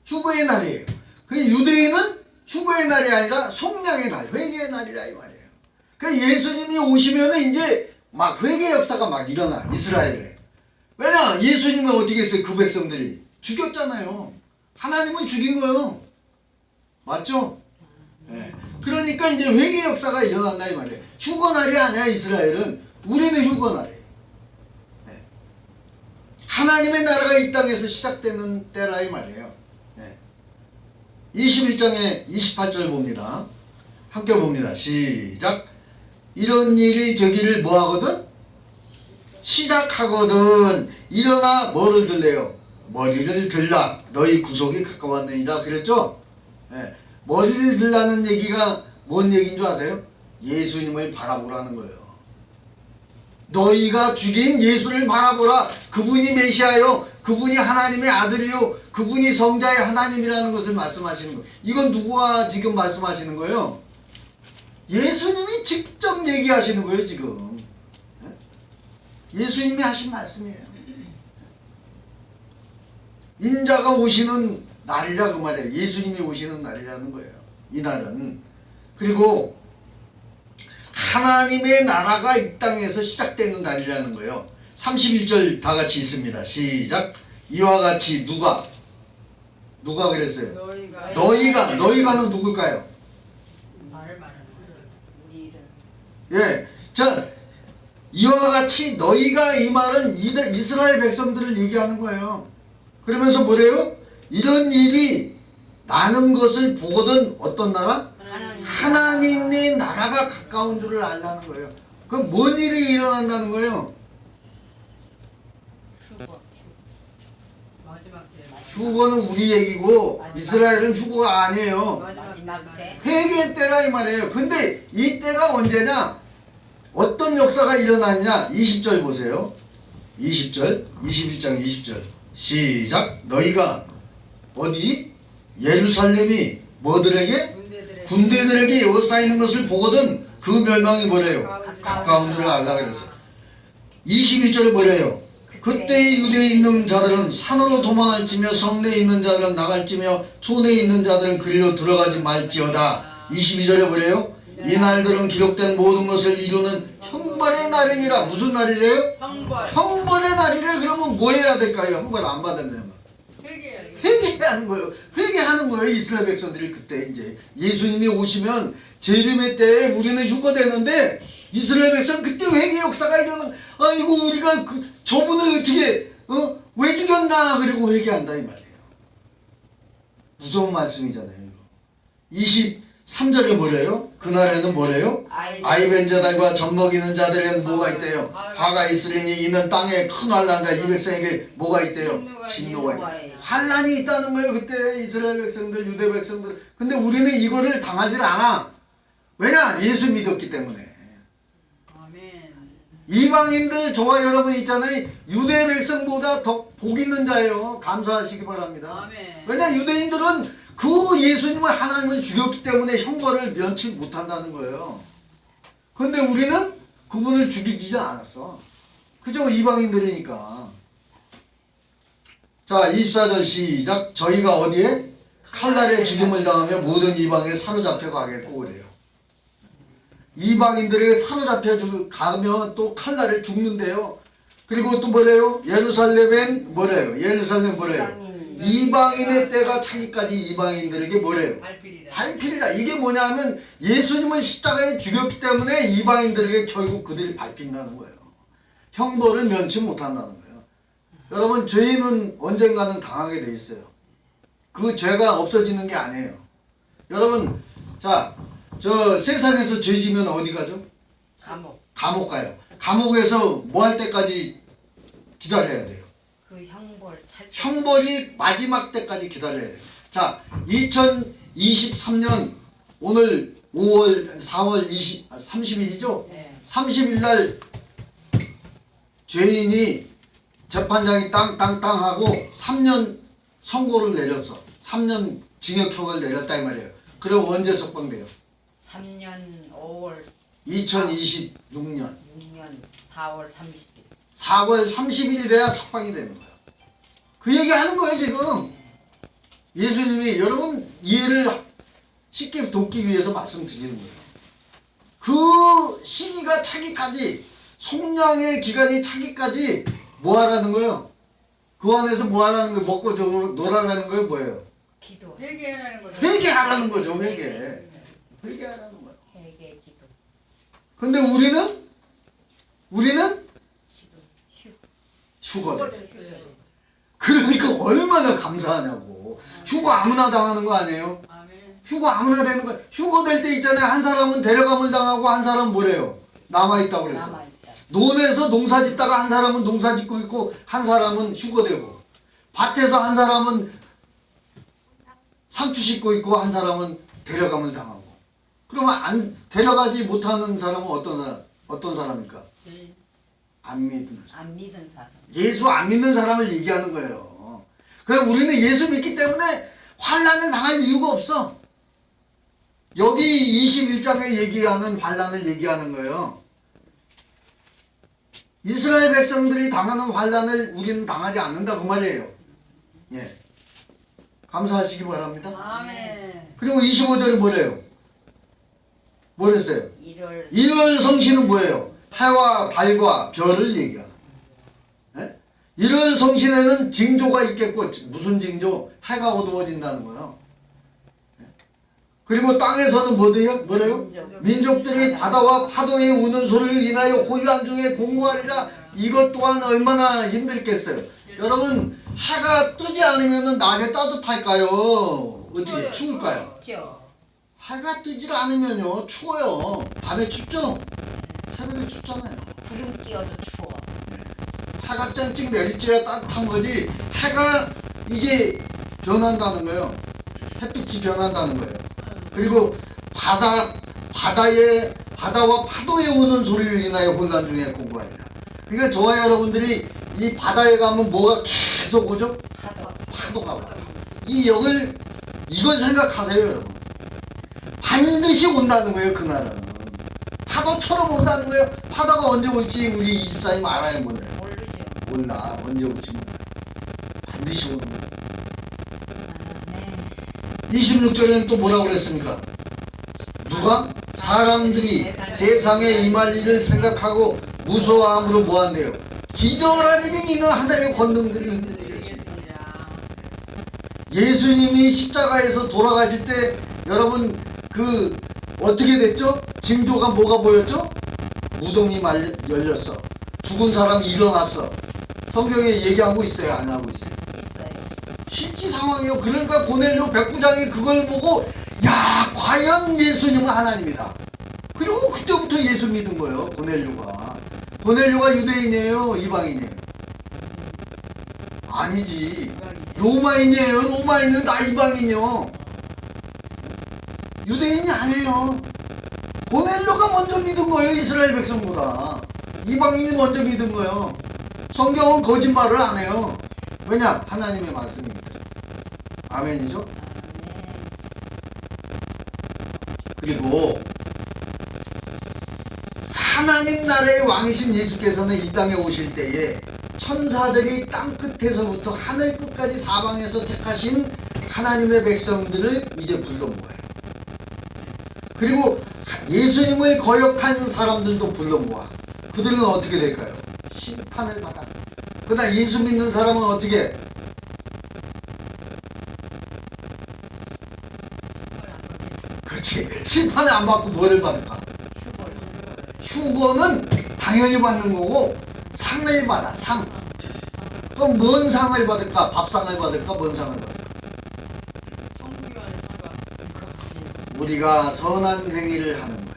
휴거의 날이에요. 그 유대인은 휴거의 날이 아니라 속량의 날, 회개의 날이라 이 말이에요. 그 예수님이 오시면은 이제 막 회개 역사가 막 일어나, 이스라엘에. 왜냐? 예수님은 어떻게 했어요? 그 백성들이. 죽였잖아요. 하나님은 죽인 거예요. 맞죠? 네. 그러니까 이제 회개 역사가 일어난다 이 말이에요. 휴거날이 아니야 이스라엘은. 우리는 휴거날이에요. 네. 하나님의 나라가 이 땅에서 시작되는 때라 이 말이에요. 네. 21장에 28절 봅니다. 함께 봅니다. 시작. 이런 일이 되기를 뭐하거든? 시작하거든. 일어나 뭐를 들래요? 머리를 들라. 너희 구속이 가까웠느니라 그랬죠? 네. 머리를 들라는 얘기가 뭔 얘기인 줄 아세요? 예수님을 바라보라는 거예요. 너희가 죽인 예수를 바라보라. 그분이 메시아요. 그분이 하나님의 아들이요. 그분이 성자의 하나님이라는 것을 말씀하시는 거예요. 이건 누구와 지금 말씀하시는 거예요? 예수님이 직접 얘기하시는 거예요 지금. 예수님이 하신 말씀이에요. 인자가 오시는 날이라 그 말이에요. 예수님이 오시는 날이라는 거예요. 이 날은. 그리고 하나님의 나라가 이 땅에서 시작되는 날이라는 거예요. 31절 다 같이 있습니다. 시작. 이와 같이 누가? 누가 그랬어요? 너희가 너희가는 누굴까요? 말을 말하는 우리를 예. 자, 이와 같이 너희가 이 말은 이스라엘 백성들을 얘기하는 거예요. 그러면서 뭐래요? 이런 일이 나는 것을 보거든 어떤 나라? 하나님의 나라가 가까운 줄을 알라는 거예요. 그럼 뭔 일이 일어난다는 거예요? 마지막 때 휴거는 우리 얘기고 이스라엘은 휴거가 아니에요. 마지막 때 회개 때라 이 말이에요. 근데 이 때가 언제냐? 어떤 역사가 일어났냐? 20절 보세요. 20절, 21장 20절. 시작. 너희가 어디? 예루살렘이 뭐들에게? 군대들에게 에워싸이는 것을 보거든 그 멸망이 뭐래요? 가까운 줄을 알라 그랬어요. 21절에 뭐래요? 그때 유대에 있는 자들은 산으로 도망할지며 성내에 있는 자들은 나갈지며 촌에 있는 자들은 그리로 들어가지 말지어다. 22절에 뭐래요? 이 날들은 기록된 모든 것을 이루는 형벌의 날이니라. 무슨 날이래요? 형벌의 날이래. 그러면 뭐 해야 될까요? 형벌 안 받으면 회개하는 거예요. 회개하는 거예요. 이스라엘 백성들이 그때 이제 예수님이 오시면 재림의 때에 우리는 휴거되는데 이스라엘 백성 그때 회개 역사가 일어나. 아이고 우리가 저분을 어떻게 왜 죽였나 그리고 회개한다 이 말이에요. 무서운 말씀이잖아요. 이거. 23절에 뭐래요? 그날에는 뭐래요? 아이 벤 자들과 젖 먹이는 자들에는 뭐가 있대요? 화가 있으리니 이는 땅에 큰 환난과 이 백성에게 뭐가 있대요? 진노가 있대요. 환난이 있다는 거예요. 그때 이스라엘 백성들, 유대 백성들. 근데 우리는 이거를 당하지 않아. 왜냐? 예수 믿었기 때문에. 이방인들 저와 여러분 있잖아요. 유대 백성보다 더 복 있는 자예요. 감사하시기 바랍니다. 왜냐? 유대인들은 그 예수님을 하나님을 죽였기 때문에 형벌을 면치 못한다는 거예요. 근데 우리는 그분을 죽이지 않았어. 그저 이방인들이니까. 자, 24절 시작. 저희가 어디에? 칼날에 죽임을 당하며 모든 이방에 사로잡혀 가겠고 그래요. 이방인들에게 사로잡혀 가면 또 칼날에 죽는데요. 그리고 또 뭐래요? 예루살렘엔 뭐래요? 예루살렘 뭐래요? 이방인의 때가 차기까지 이방인들에게 뭐래요? 발필이다. 이게 뭐냐면 예수님은 십자가에 죽였기 때문에 이방인들에게 결국 그들이 밟힌다는 거예요. 형벌을 면치 못한다는 거예요. 여러분 죄인은 언젠가는 당하게 돼 있어요. 그 죄가 없어지는 게 아니에요. 여러분 자, 저 세상에서 죄 지면 어디 가죠? 감옥 가요. 감옥에서 뭐 할 때까지 기다려야 돼요? 그 형벌이 마지막 때까지 기다려야 돼요. 자, 2023년 오늘 4월 30일이죠? 30일 날 죄인이 재판장이 땅땅땅 하고 3년 선고를 내렸어. 3년 징역형을 내렸다 이 말이에요. 그럼 언제 석방돼요? 3년 5월 2026년 6년 4월 30일 4월 30일이 돼야 석방이 되는 거예요. 그 얘기 하는 거예요 지금. 예수님이 여러분 이해를 쉽게 돕기 위해서 말씀드리는 거예요. 그 시기가 차기까지 속량의 기간이 차기까지 뭐 하라는 거예요? 그 안에서 뭐 하라는 거예요? 먹고 놀아라는 거예요? 뭐예요? 기도 회개하라는 거죠. 회개하라는 거죠. 회개하라는 거예요. 회개 기도 근데 우리는 기도 휴거돼. 그러니까 얼마나 감사하냐고. 휴거 아무나 당하는 거 아니에요? 휴거 아무나 되는 거. 휴거 될 때 있잖아요. 한 사람은 데려감을 당하고 한 사람은 뭐래요? 남아있다고 그랬어. 남아있다. 논에서 농사 짓다가 한 사람은 농사 짓고 있고 한 사람은 휴거되고, 밭에서 한 사람은 상추 씻고 있고 한 사람은 데려감을 당하고. 그러면 데려가지 못하는 사람은 어떤 사람입니까? 안 믿는 사람. 안 믿은 사람 예수 안 믿는 사람을 얘기하는 거예요. 그래서 우리는 예수 믿기 때문에 환난을 당할 이유가 없어. 여기 21장에 얘기하는 환난을 얘기하는 거예요. 이스라엘 백성들이 당하는 환난을 우리는 당하지 않는다 그 말이에요. 예. 감사하시기 바랍니다. 그리고 25절에 뭐래요? 뭐랬어요? 1월 성신은 뭐예요? 해와 달과 별을 얘기하는 거예요. 이런 성신에는 징조가 있겠고 무슨 징조? 해가 어두워진다는 거예요. 그리고 땅에서는 뭐래요? 민족들이 바다와 파도의 우는 소리를 인하여 혼란 중에 공고하리라. 이것 또한 얼마나 힘들겠어요. 여러분 해가 뜨지 않으면 낮에 따뜻할까요? 어떻게 추울까요? 춥죠. 해가 뜨질 않으면요 추워요. 밤에 춥죠? 새벽에 춥잖아요. 구름 끼어도 추워. 해가 쨍쨍 내리쬐야 따뜻한 거지. 해가 이제 변한다는 거예요. 햇빛이 변한다는 거예요. 그리고 바다와 파도에 우는 소리를 인하여 혼란 중에 공부하리라. 그러니까 저와 여러분들이 이 바다에 가면 뭐가 계속 오죠? 파도가 와. 이걸 생각하세요, 여러분. 반드시 온다는 거예요, 그날은. 파도처럼 온다는 거예요. 파도가 언제 올지 우리 24님 알아요, 몰라요? 모르죠. 몰라. 언제 올지 몰라. 반드시 오는 거예요. 26절에는 또 뭐라고 그랬습니까? 누가? 사람들이 세상에 임할 일을 생각하고 무서워함으로 뭐한대요? 기절하리니 이는 하늘의 권능들이 흔들리겠습니다. 예수님이 십자가에서 돌아가실 때 여러분 어떻게 됐죠? 징조가 뭐가 보였죠? 무덤이 열렸어. 죽은 사람이 일어났어. 성경에 얘기하고 있어요? 안 하고 있어요? 실제 상황이요. 그러니까 고넬료 백부장이 그걸 보고 야 과연 예수님은 하나님이다. 그리고 그때부터 예수 믿은 거예요. 고넬료가 유대인이에요? 이방인이에요? 아니지. 로마인이에요. 로마인은 나 이방인이요. 유대인이 아니에요. 고넬료가 먼저 믿은 거예요. 이스라엘 백성보다. 이방인이 먼저 믿은 거예요. 성경은 거짓말을 안 해요. 왜냐? 하나님의 말씀입니다. 아멘이죠? 그리고 하나님 나라의 왕이신 예수께서는 이 땅에 오실 때에 천사들이 땅 끝에서부터 하늘 끝까지 사방에서 택하신 하나님의 백성들을 이제 불러 모아요. 그리고 예수님을 거역한 사람들도 불러 모아. 그들은 어떻게 될까요? 심판을 받아. 그러나 예수 믿는 사람은 어떻게? 그렇지. 심판을 안 받고 뭐를 받을까? 휴거는 당연히 받는 거고 상을 받아. 상. 그럼 뭔 상을 받을까? 밥상을 받을까? 뭔 상을 받을까? 우리가 선한 행위를 하는 거예요.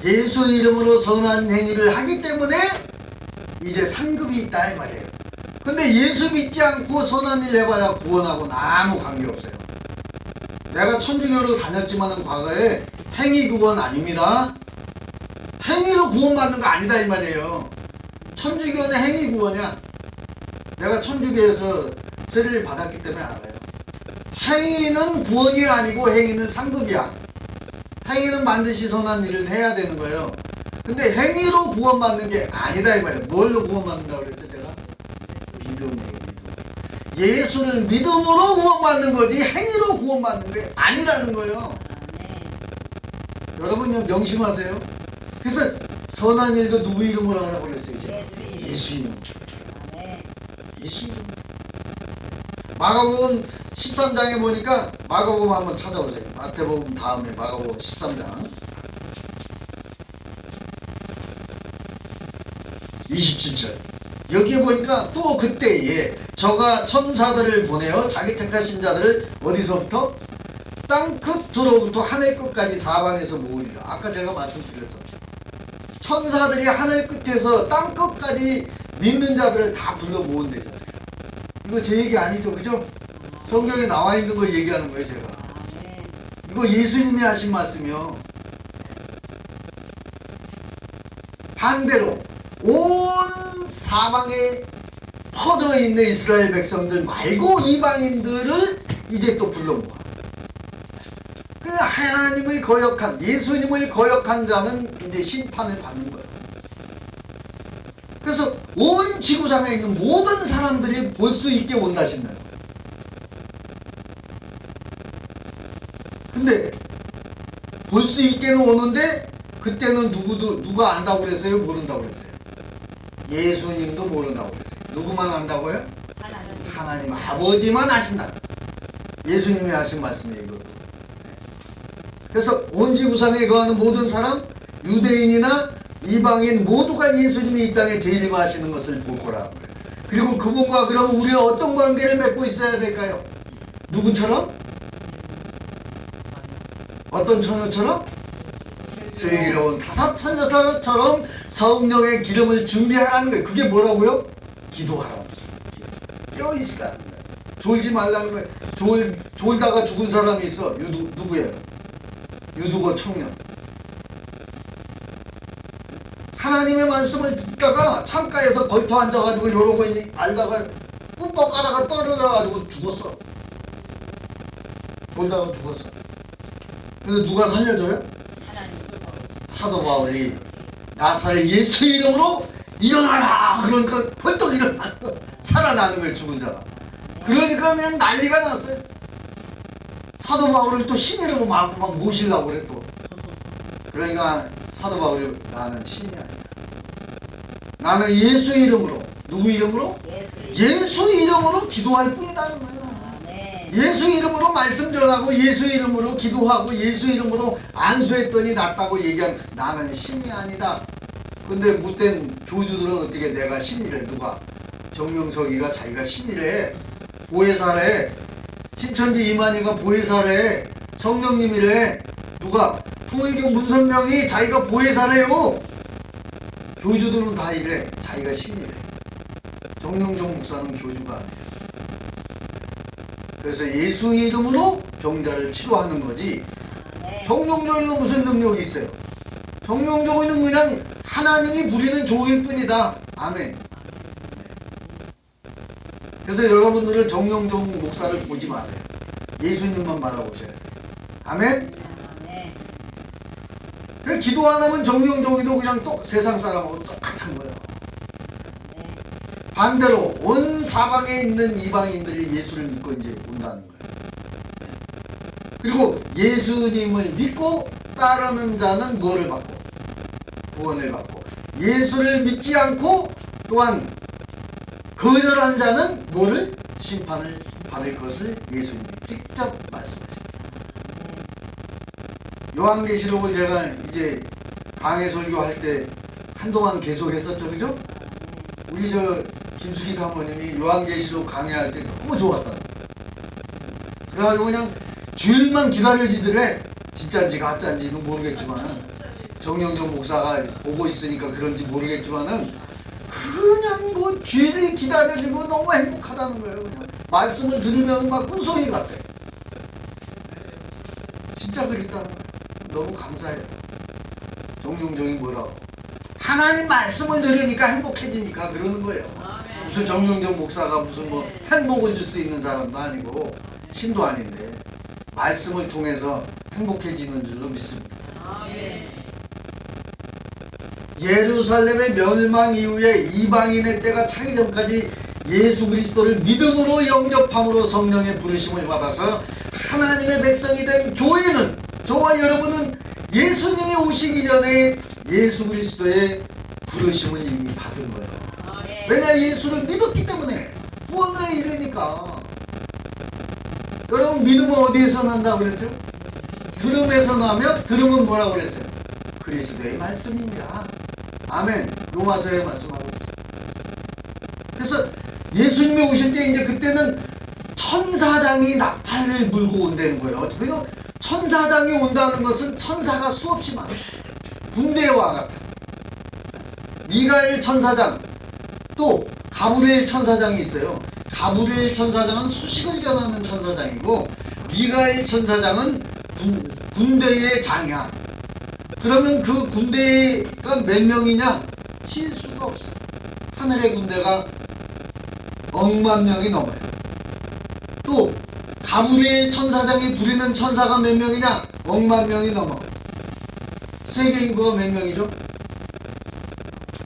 예수 이름으로 선한 행위를 하기 때문에 이제 상급이 있다 이 말이에요. 근데 예수 믿지 않고 선한 일 해봐야 구원하고는 아무 관계없어요. 내가 천주교를 다녔지만은 과거에 행위 구원 아닙니다. 행위로 구원받는 거 아니다 이 말이에요. 천주교는 행위 구원이야. 내가 천주교에서 세례를 받았기 때문에 알아요. 행위는 구원이 아니고 행위는 상급이야. 행위는 반드시 선한 일을 해야 되는 거예요. 근데 행위로 구원받는 게 아니다 이 말이에요. 뭘로 구원받는다고 그랬죠 제가? 믿음으로. 예수를 믿음으로 구원받는 거지 행위로 구원받는 게 아니라는 거예요. 여러분 명심하세요. 그래서 선한 일도 누구 이름으로 하라고 그랬어요? 이제? 예수 이름. 예수 이름. 마가복음 13장에 보니까 마가복음 한번 찾아보세요. 마태복음 다음에 마가복음 13장 27절. 여기에 보니까 또 그때에 저가 천사들을 보내어 자기 택하신 자들을 어디서부터? 땅 끝으로부터 하늘 끝까지 사방에서 모으리라. 아까 제가 말씀드렸죠. 천사들이 하늘 끝에서 땅 끝까지 믿는 자들을 다 불러 모은대잖아요. 이거 제 얘기 아니죠, 그죠? 성경에 나와 있는 거 얘기하는 거예요, 제가. 이거 예수님이 하신 말씀이요. 반대로 온 사방에 퍼져 있는 이스라엘 백성들 말고 이방인들을 이제 또 불러 모아. 그 하나님을 거역한, 예수님을 거역한 자는 이제 심판을 받는 거예요. 그래서 온 지구상에 있는 모든 사람들이 볼 수 있게 온다신다요. 근데 볼 수 있게는 오는데 그때는 누가 안다고 그랬어요? 모른다고 그랬어요? 예수님도 모른다고 그랬어요. 누구만 안다고요? 하나님. 하나님 아버지만 아신다. 예수님이 하신 말씀이에요. 이것도. 그래서 온 지구상에 거하는 모든 사람, 유대인이나 이방인 모두가 예수님이 이 땅에 재림하시는 것을 볼 거라는 거예요. 그리고 그분과 그러면 우리가 어떤 관계를 맺고 있어야 될까요? 누구처럼? 어떤 처녀처럼? 슬기로운 다섯 처녀처럼 성령의 기름을 준비하라는 거예요. 그게 뭐라고요? 기도하라는 거예요. 깨어 있으라는 거예요. 졸지 말라는 거예요. 졸다가 죽은 사람이 있어. 누구예요? 유두고 청년. 하나님의 말씀을 듣다가 창가에서 걸터 앉아가지고 이러고 알다가 뿜뻑 가다가 떨어져가지고 죽었어. 졸다가 죽었어. 그래서 누가 살려줘요? 사도 바울이 나사렛 예수 이름으로 일어나라! 그러니까 벌떡 일어나고 살아나는 거예요. 죽은 자가. 그러니까 그냥 난리가 났어요. 사도 바울을 또 신이라고 막 모시려고 그래 또. 그러니까 사도 바울이 나는 신이 아니야. 나는 예수 이름으로. 누구 이름으로? 예수 이름으로 기도할 뿐이라는 거예요. 예수 이름으로 말씀 전하고 예수 이름으로 기도하고 예수 이름으로 안수했더니 낫다고 얘기한 나는 신이 아니다. 근데 못된 교주들은 어떻게 내가 신이래. 누가? 정명석이가 자기가 신이래. 보혜사래. 신천지 이만희가 보혜사래. 성령님이래. 누가? 통일교 문선명이 자기가 보혜사래요. 교주들은 다 이래. 자기가 신이래. 정영종 목사는 교주가 아니에요. 그래서 예수 이름으로 병자를 치료하는 거지. 정영종이가 무슨 능력이 있어요? 정영종은 그냥 하나님이 부리는 종일 뿐이다. 아멘. 그래서 여러분들은 정영종 목사를 보지 마세요. 예수님만 바라보셔야 돼요. 아멘. 그 기도 안 하면 정영종이도 그냥 또 세상 사람하고 똑같은 거예요. 반대로 온 사방에 있는 이방인들이 예수를 믿고 이제 온다는 거예요. 그리고 예수님을 믿고 따르는 자는 뭐를 받고? 구원을 받고. 예수를 믿지 않고 또한 거절한 자는 뭐를? 심판을 받을 것을 예수님이 직접 말씀하십니다. 요한계시록을 제가 이제 강해 설교할 때 한동안 계속 했었죠. 그죠? 우리 김수기 사모님이 요한계시록 강의할 때 너무 좋았다. 그래가지고 그냥 주일만 기다려지더래. 진짜인지 가짜인지는 모르겠지만은 정영정 목사가 보고 있으니까 그런지 모르겠지만은 그냥 뭐 주일이 기다려지고 너무 행복하다는 거예요. 그냥 말씀을 들으면 막 꿈속이 같아. 진짜 그랬다는 거예요. 너무 감사해요. 정영정이 뭐라고? 하나님 말씀을 들으니까 행복해지니까 그러는 거예요. 무슨 정영정 목사가 무슨 뭐 행복을 줄 수 있는 사람도 아니고 신도 아닌데 말씀을 통해서 행복해지는 줄로 믿습니다. 예루살렘의 멸망 이후에 이방인의 때가 차기 전까지 예수 그리스도를 믿음으로 영접함으로 성령의 부르심을 받아서 하나님의 백성이 된 교회는, 저와 여러분은 예수님이 오시기 전에 예수 그리스도의 부르심을 이미 받은 거예요. 왜냐? 예수를 믿었기 때문에 구원을 이루니까. 여러분 믿음은 어디에서 난다고 그랬죠? 들음에서 나면 들음은 뭐라고 그랬어요? 그리스도의 말씀입니다. 아멘. 로마서에 말씀하고 있어요. 그래서 예수님이 오실 때 이제 그때는 천사장이 나팔을 불고 온다는 거예요. 그리고 천사장이 온다는 것은 천사가 수없이 많아요. 군대와 같아요. 미가엘 천사장, 또 가브리엘 천사장이 있어요. 가브리엘 천사장은 소식을 전하는 천사장이고 미가엘 천사장은 군대의 장이야. 그러면 그 군대가 몇 명이냐? 칠 수가 없어. 하늘의 군대가 100만 명이 넘어요. 또 가브리엘 천사장이 부리는 천사가 몇 명이냐? 100만 명이 넘어. 세계 인구가 몇 명이죠?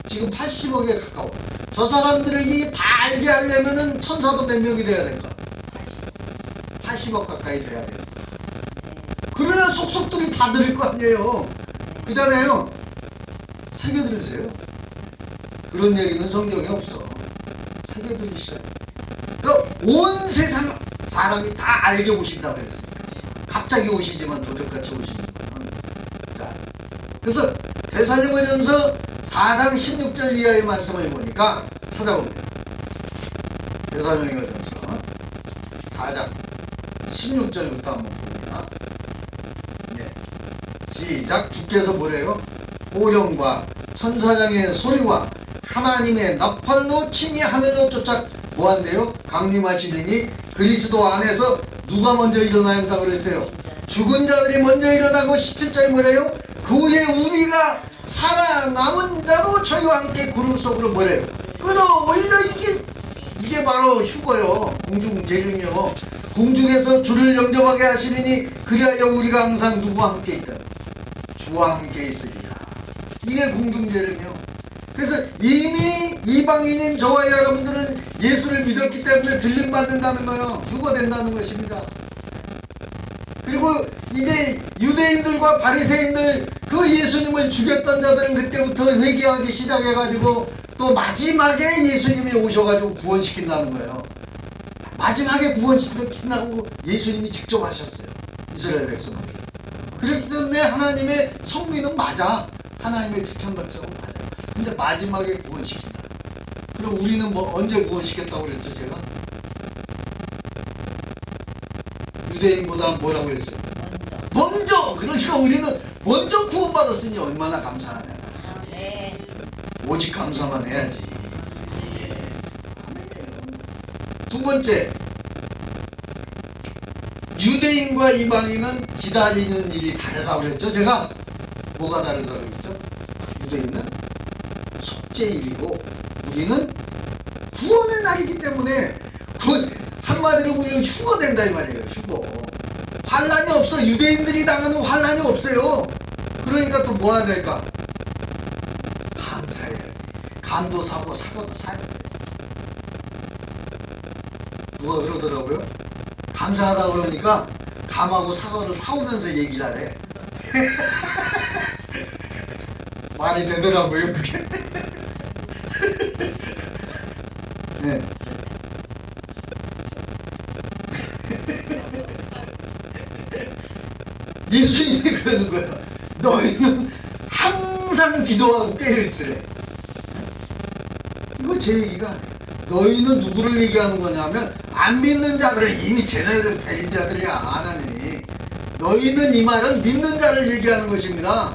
지금 80억에 가까워. 저 사람들이 다 알게 하려면은 천사도 몇 명이 돼야 될까? 80억 가까이 돼야 돼요. 그래야 속속들이 다 들을 거 아니에요. 그잖아요. 새겨 들으세요. 그런 얘기는 성경에 없어. 새겨 어떻게 들으시죠? 온 세상 사람이 다 알게 오신다고 그랬으니까. 갑자기 오시지만 도적같이 오시는 거는. 자, 그래서 데살로니가전서 4장 16절 이하의 말씀을 보니까 찾아봅니다. 데살로니가전서 4장 16절부터 한번 봅니다. 네. 시작. 주께서 뭐래요? 호령과 천사장의 소리와 하나님의 나팔로 친히 하늘로 쫓아 뭐한대요? 강림하시리니 그리스도 안에서 누가 먼저 일어나야 한다고 그랬어요? 죽은 자들이 먼저 일어나고 17절 뭐래요? 그 후에 우리가 살아남은 자도 저희와 함께 구름 속으로 뭐래요? 끌어올려. 이게 바로 휴거요. 공중 재림이요. 공중에서 주를 영접하게 하시리니 그리하여 우리가 항상 누구와 함께 있다? 주와 함께 있으리라. 이게 공중 재림이요. 그래서 이미 이방인인 저와 여러분들은 예수를 믿었기 때문에 들림 받는다는 거예요. 휴거된다는 것입니다. 그리고 이제 유대인들과 바리새인들 그 예수님을 죽였던 자들은 그때부터 회개하기 시작해가지고 또 마지막에 예수님이 오셔가지고 구원시킨다는 거예요. 마지막에 구원시킨다고 예수님이 직접 하셨어요. 이스라엘 백성들. 그렇기 때문에 하나님의 성민은 맞아. 하나님의 택한 백성은 맞아. 근데 마지막에 구원시킨다. 그럼 우리는 뭐 언제 구원시켰다고 그랬죠 제가? 유대인보다 뭐라고 했어요? 먼저! 그러니까 우리는 먼저 구원받았으니 얼마나 감사하냐. 네. 오직 감사만 해야지. 예. 두 번째, 유대인과 이방인은 기다리는 일이 다르다고 그랬죠 제가? 뭐가 다르다고 그랬죠? 유대인은 속죄일이고 우리는 구원의 날이기 때문에 한마디로 우리는 휴거된다 이 말이에요. 휴거. 환란이 없어. 유대인들이 당하는 환란이 없어요. 그러니까 또 뭐 해야 될까? 감사해야지. 감도 사고 사고도 사야 돼. 누가 그러더라고요? 감사하다 그러니까 감하고 사과를 사오면서 얘기를 하래. 말이 되더라고요 그게. 네. 예수님이 그러는 거야. 너희는 항상 기도하고 깨어있으래. 이거 제 얘기가 아니에요. 너희는 누구를 얘기하는 거냐면 안 믿는 자들은 이미 쟤네들은 베린 자들이야. 하나님이. 너희는 이 말은 믿는 자를 얘기하는 것입니다.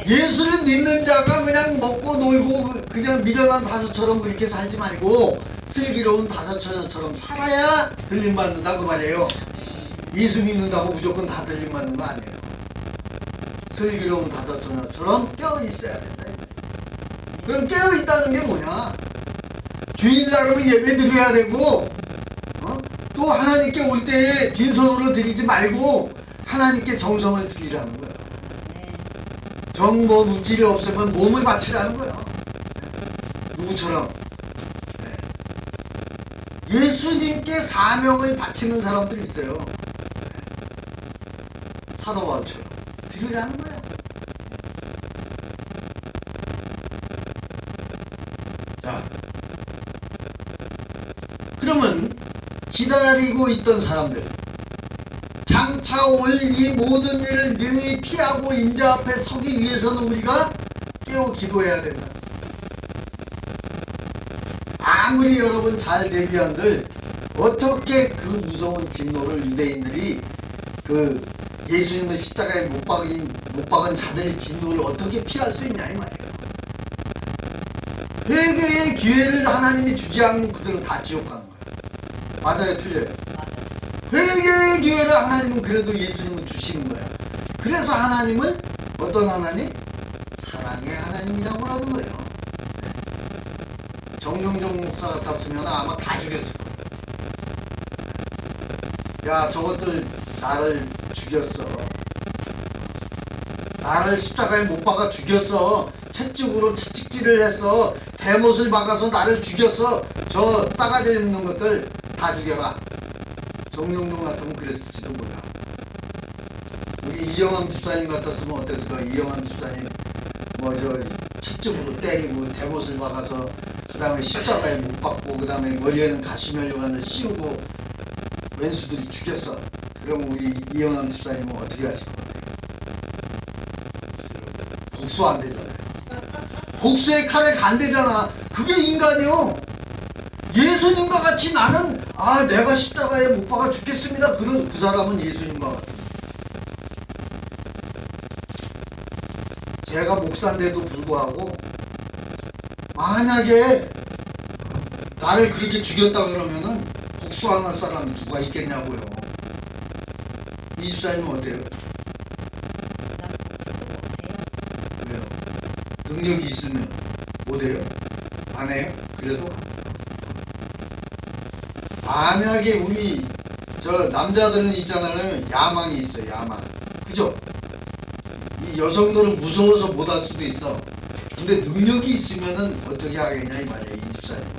예수를 믿는 자가 그냥 먹고 놀고 그냥 미련한 다섯처럼 그렇게 살지 말고 슬기로운 다섯처럼 살아야 들림받는다 그 말이에요. 예수 믿는다고 무조건 다 들림받는 거 아니에요. 슬기로운 다섯처럼 깨어있어야 된다. 그럼 깨어있다는 게 뭐냐? 주일날 그러면 예배 드려야 되고 또 하나님께 올 때에 빈손으로 드리지 말고 하나님께 정성을 드리라는 거예요. 정보 물질이 없으면 몸을 바치라는 거예요. 누구처럼? 예수님께 사명을 바치는 사람들이 있어요. 사도 바울처럼 드리라는 거예요. 자, 그러면 기다리고 있던 사람들, 장차 올 이 모든 일을 능히 피하고 인자 앞에 서기 위해서는 우리가 깨어 기도해야 된다. 아무리 여러분 잘 대비한들 어떻게 그 무서운 진노를 유대인들이 그 예수님을 십자가에 못 박은 자들의 진노를 어떻게 피할 수 있냐 이 말이에요. 회개의 기회를 하나님이 주지 않으면 그들은 다 지옥 가는 거예요. 맞아요, 틀려요? 회개의 기회를 하나님은 그래도 예수님은 주시는 거야. 그래서 하나님은 어떤 하나님? 사랑의 하나님이라고 하는 거예요. 정경정 목사 같았으면 아마 다 죽였을 거예요. 야, 저것들 나를 죽였어. 나를 십자가에 못 박아 죽였어. 채찍으로 채찍질을 했어. 대못을 박아서 나를 죽였어. 저 싸가지 없는 것들 다 죽여라. 정경동 같으면 그랬을지도 몰라. 우리 이영암 집사님 같았으면 어땠을까? 이영암 집사님 뭐 저 채찍으로 때리고 대못을 박아서 그 다음에 십자가에 못 박고, 그 다음에 머리에는 가시면류관을 씌우고 왼수들이 죽였어. 그럼 우리 이영남 집사님은 어떻게 하실 것 같아요? 복수 안 되잖아요. 복수의 칼을 간대잖아. 그게 인간이요. 예수님과 같이 나는 내가 십자가에 못 박아 죽겠습니다. 그 사람은 예수님과 같은. 제가 목사인데도 불구하고 만약에 나를 그렇게 죽였다 그러면은 복수하는 사람이 누가 있겠냐고요. 이 집사님은 어때요? 왜요? 능력이 있으면 못해요? 안 해요? 그래도? 만약에 우리 저 남자들은 있잖아요. 야망이 있어요. 야망. 그죠? 이 여성들은 무서워서 못할 수도 있어. 근데 능력이 있으면은 어떻게 하겠냐 이 말이야. 이 집사님은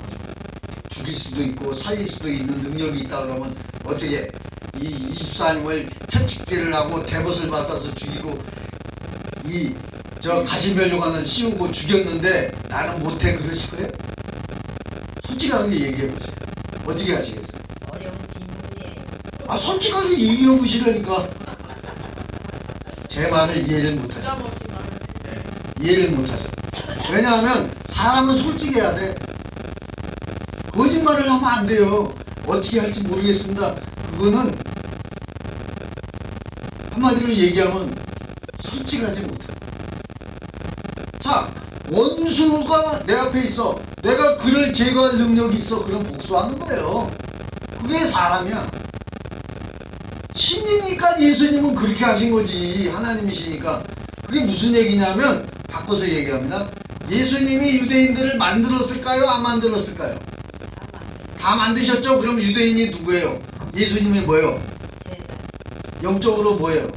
죽일 수도 있고 살릴 수도 있는 능력이 있다 그러면 어떻게 이 집사님을 채찍질을 하고 대못을 맞아서 죽이고 이 저 가시면류관을 씌우고 죽였는데 나는 못해 그러실 거예요? 솔직하게 얘기해 보세요. 어떻게 하시겠어요? 어려운 질문이에요. 솔직하게 얘기해 보시라니까. 제 말을 이해를 못하죠. 네, 이해를 못하죠. 왜냐하면 사람은 솔직해야 돼. 거짓말을 하면 안 돼요. 어떻게 할지 모르겠습니다. 그거는 한마디로 얘기하면 솔직하지 못해. 자, 원수가 내 앞에 있어. 내가 그를 제거할 능력이 있어. 그럼 복수하는 거예요. 그게 사람이야. 신이니까 예수님은 그렇게 하신 거지. 하나님이시니까. 그게 무슨 얘기냐면 바꿔서 얘기합니다. 예수님이 유대인들을 만들었을까요? 안 만들었을까요? 다 만드셨죠? 그럼 유대인이 누구예요? 예수님이 뭐예요? 영적으로 뭐예요?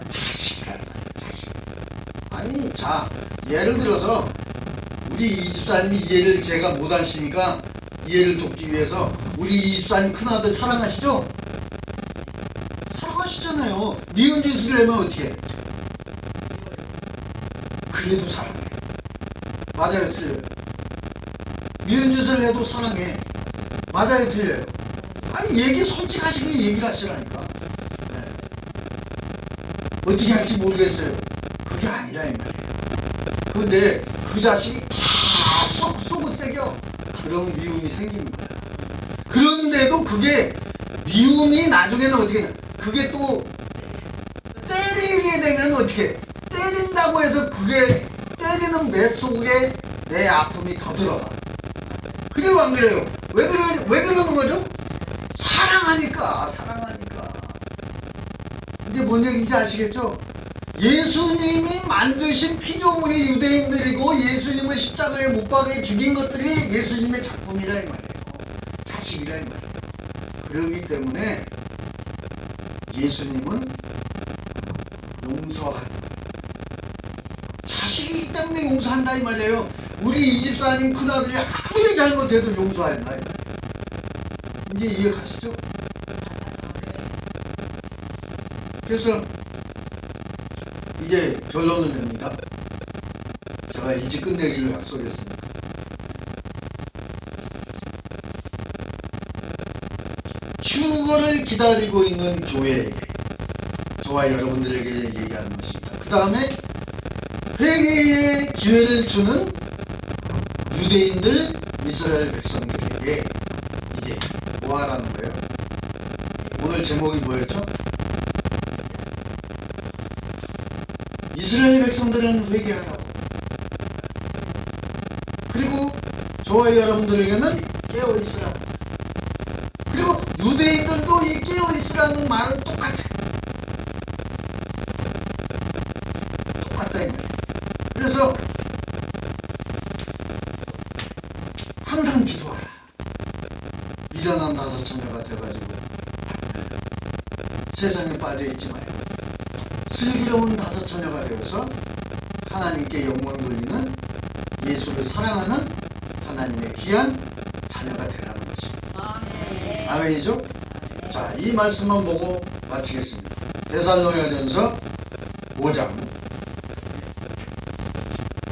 자식이야. 자식. 아니, 자, 예를 들어서 우리 이 집사님이 이해를 제가 못 하시니까 이해를 돕기 위해서 우리 이 집사님 큰아들 사랑하시죠? 사랑하시잖아요. 미운 짓을 하면 어떻게 해? 그래도 사랑해. 맞아요, 틀려요? 미운 짓을 해도 사랑해. 맞아요, 틀려요? 아니, 얘기 솔직하시게 얘기를 하시라니까. 네. 어떻게 할지 모르겠어요. 그게 아니라 이 말이에요. 근데 그 자식이 계속 속을 새겨. 그럼 미움이 생기는 거야. 그런데도 그게 미움이 나중에는 어떻게 해? 그게 또 때리게 되면 어떻게 해? 때린다고 해서 그게 때리는 매 속에 내 아픔이 더 들어가. 그리고 안 그래요? 왜 그러는 거죠? 사랑하니까. 이제 뭔 얘기인지 아시겠죠? 예수님이 만드신 피조물이 유대인들이고 예수님을 십자가에 못 박아 죽인 것들이 예수님의 작품이라 이 말이에요. 자식이라 이 말이에요. 그렇기 때문에 예수님은 용서하는 자식이기 때문에 용서한다 이 말이에요. 우리 이 집사님 큰아들이 아무리 잘못해도 용서한다 이 말이에요. 이제 이해 가시죠? 그래서 이제 결론을 냅니다. 제가 일찍 끝내기로 약속했으니까. 휴거를 기다리고 있는 교회에게, 저와 여러분들에게 얘기하는 것입니다. 그 다음에 회개의 기회를 주는 유대인들, 이스라엘 백성들에게 이제 뭐 하라는 거예요? 오늘 제목이 뭐였죠? 이스라엘 백성들은 회개하라고. 그리고 저와 여러분들에게는 깨어있으라. 그리고 유대인들도 이 깨어있으라는 말은 똑같아. 똑같다 이 말이야. 그래서 항상 기도하라. 미련한 다섯 처녀가 돼가지고 세상에 빠져있지 마요. 슬기로운 다섯 처녀가 되어서 하나님께 영광 돌리는, 예수를 사랑하는 하나님의 귀한 자녀가 되라는 것입니다. 아멘이죠? 자, 이 말씀만 보고 마치겠습니다. 데살로니가전서 5장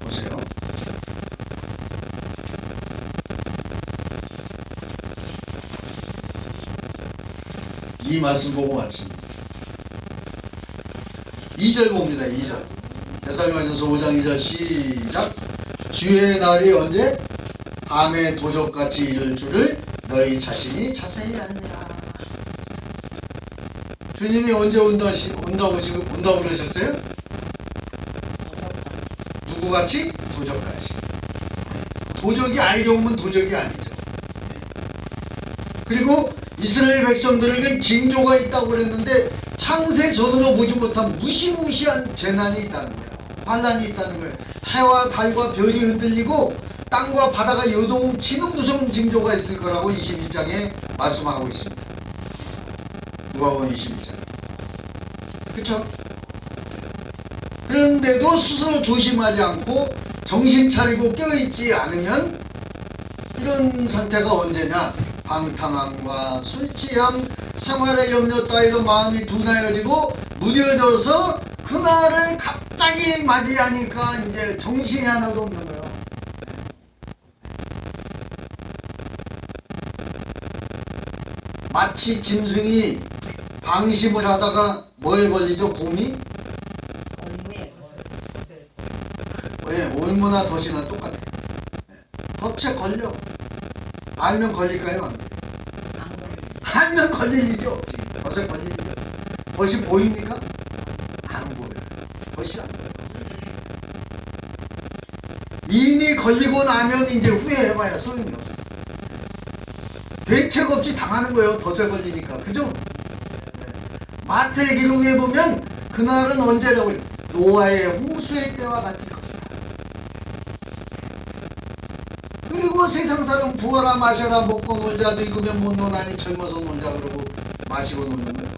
보세요. 이 말씀 보고 마칩니다. 2절 봅니다. 2절. 데살로니가전서 5장 2절 시작. 주의 날이 언제? 밤에 도적같이 이를 줄을 너희 자신이 자세히 아느니라. 주님이 언제 온다고 그러셨어요? 누구같이? 도적같이. 도적이 알게 오면 도적이 아니죠. 그리고 이스라엘 백성들에게 징조가 있다고 그랬는데 창세 전으로 보지 못한 무시무시한 재난이 있다는 거예요. 환란이 있다는 거예요. 해와 달과 별이 흔들리고 땅과 바다가 요동치는 무서운 징조가 있을 거라고 21장에 말씀하고 있습니다. 누가복음 21장. 그렇죠? 그런데도 스스로 조심하지 않고 정신 차리고 깨어있지 않으면 이런 상태가 언제냐? 방탕함과 술 취함, 생활의 염려 따위로 마음이 둔하여지고 무뎌져서 그날을 갑자기 맞이하니까 이제 정신이 하나도 없는 거예요. 마치 짐승이 방심을 하다가 뭐에 걸리죠? 곰이? 왜? 올무나 덫이나 똑같아요. 덫에 걸려. 알면 걸릴까요? 안 걸려요? 알면 걸릴 일이 없지. 덫에 걸릴 일이 없지. 덫이 보입니까? 안 보여요. 덫이 안 보여요. 이미 걸리고 나면 이제 후회해봐야 소용이 없어. 대책 없이 당하는 거예요. 덫에 걸리니까. 그죠? 마태의 기록에 보면 그날은 언제라고 해요? 노아의 홍수의 때와 같을 것이다. 그리고 세상 사람 부어라 마셔라 먹고 놀자 늙으면 못 노나니 젊어서 놀자 그러고 마시고 노는 거예요.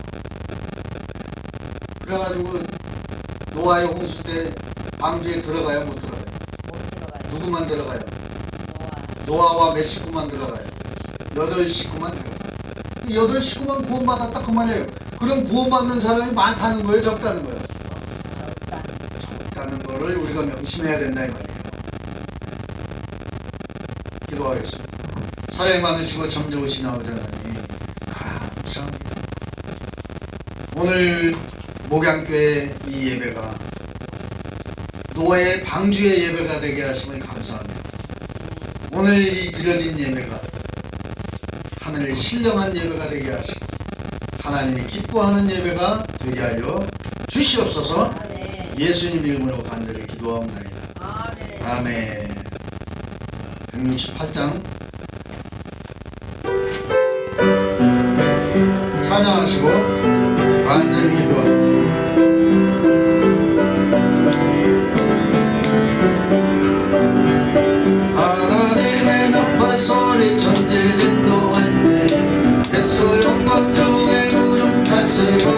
그래가지고 노아의 홍수 때 방주에 들어가요? 못 들어가요? 누구만 들어가요? 노아와 몇 식구만 들어가요? 8식구만 들어가요. 8식구만 구원받았다 그 말이에요. 그럼 구원받는 사람이 많다는 거예요? 적다는 거예요? 적다는 거를 우리가 명심해야 된다 이 말이에요. 기도하겠습니다. 사랑이 많으시고 참 좋으신 아버지 하나님 감사합니다. 오늘 목양교회 이 예배가 노아의 방주의 예배가 되게 하심을 감사합니다. 오늘 이 드려진 예배가 하늘의 신령한 예배가 되게 하시고 하나님이 기뻐하는 예배가 되게 하여 주시옵소서. 예수님 이름으로 간절히 기도하옵나이다. 아멘. 168장 찬양하시고 간절히 기도합니다. 하나님의 높은 소리 천지 진동할 때 예수 영광 중에 구름 타시고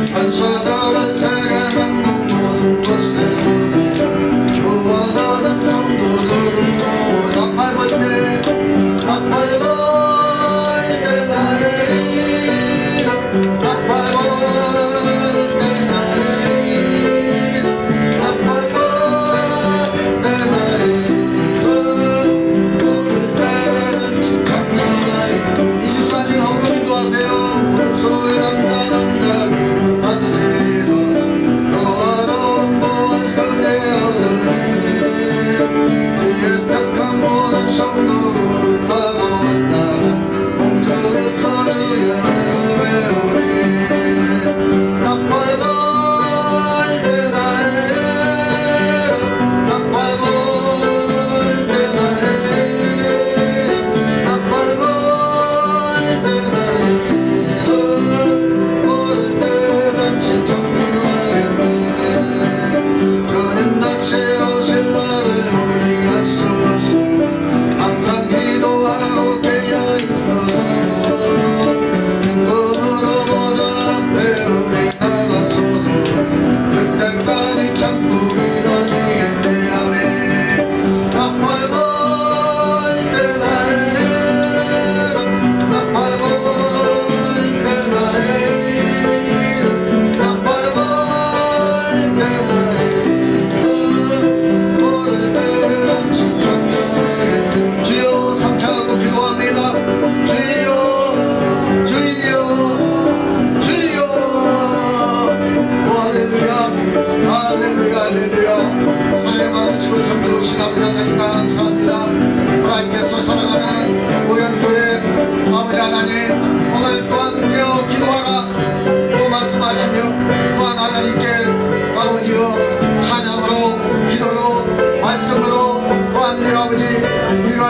현수하던 세계 만국 모든 곳에 구원하던 성도들을 모아 나팔 불 때 나의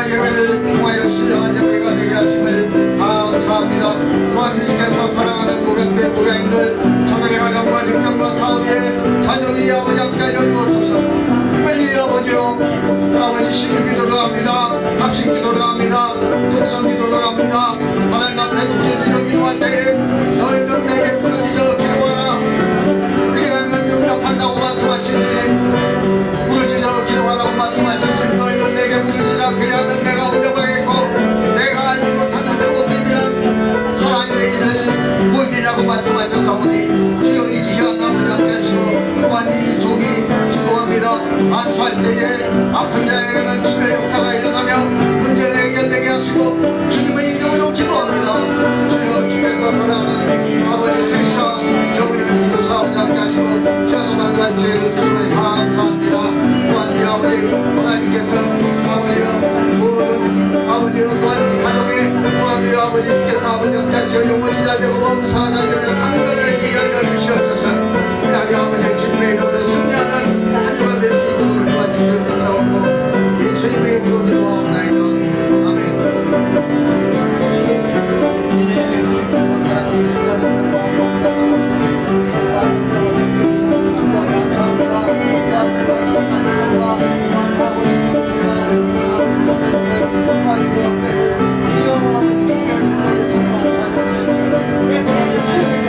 우리가 예배를 통하여 신령한 예배가 되게 하심을 감사합니다. 또한 주님께서 사랑하는 고객들 고객님들 저들의 가정과 직장과 사업에 자녀의 아버지 함께 하여 주옵소서. 특별히 아버지요 아버지 신유 기도를 합니다. 합심 기도를 합니다. 동성 기도를 합니다. 하나님 앞에 부르짖어 기도할 때에 너희들 내게 부르짖어 기도하라 그리하면 응답한다고 말씀하신 주님, 부르짖어 기도하라고 말씀하신 주님, 너희는 내게 부르짖어 그리하면 내가 응답하겠고 내가 알지 못하는 크고 비밀한 하나님의 일을 보이리라고 말씀하셨사오니 주여 이 지시한 아버지 함께 하시고 또한 이 족이 기도합니다. 안수할 때에 아픈 자에게는 치료의 역사가 일어나며 문제를 해결되게 하시고 주님의 이름으로 기도합니다. 주여 주께서 사랑하는 아버지 트리사 겨우는 기도사 아버지 함께 하시고 피아노 만들할 지혜를 주시면 감사합니다. 또한 이 아버지 하나님께서 아버지여 모든 아버지여 또한 이 가족에 또한 이 아버지께서 아버지 함께 하시고 영혼이 잘되고 범사가 잘되며 강건하게 이기게 하여 주시옵소서. 우리 아버지 주님의 이름으로 승리하는 한 주가 될 수 있도록 도와주실 줄 믿사옵고 예수님의 이름으로 기도하옵나이다. 아멘. 내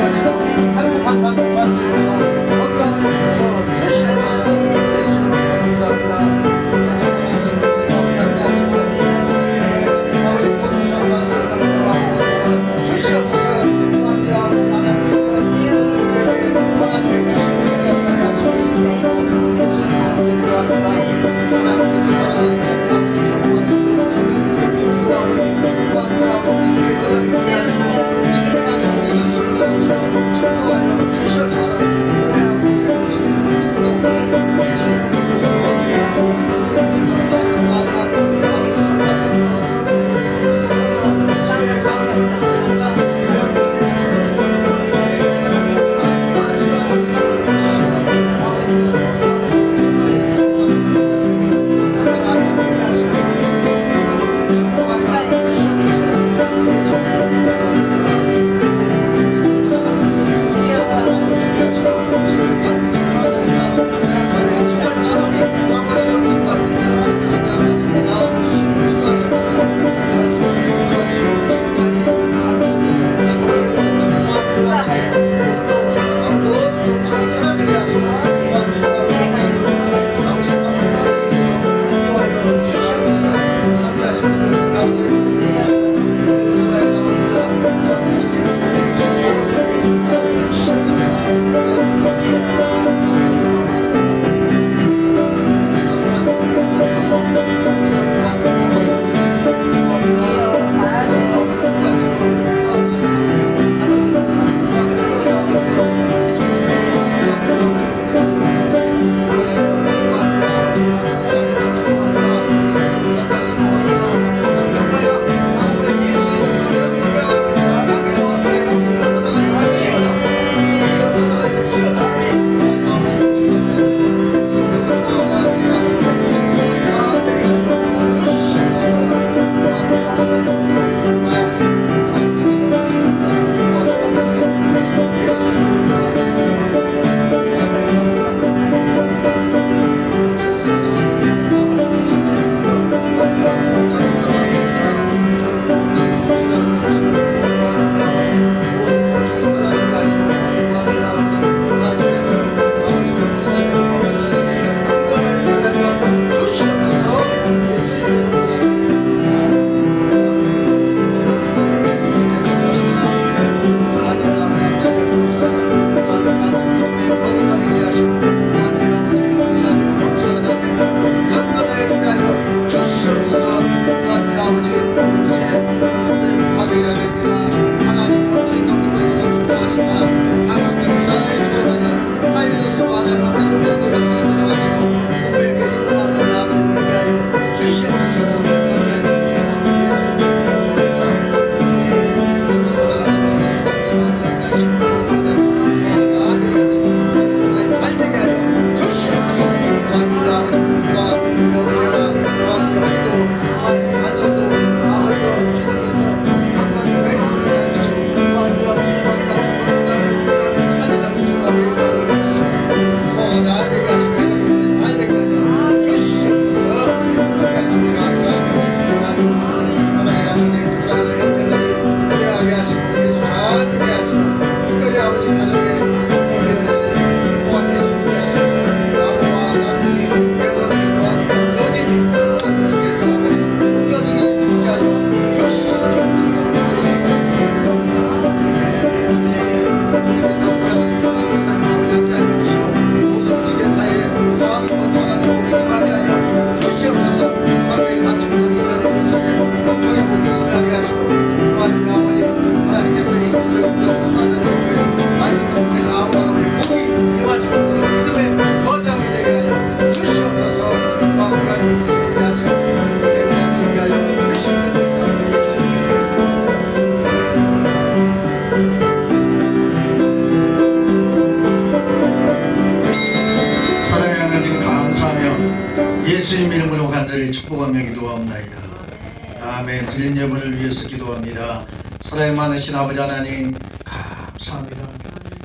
아멘. 드린 예물을 위해서 기도합니다. 사랑이 많으신 아버지 하나님 감사합니다.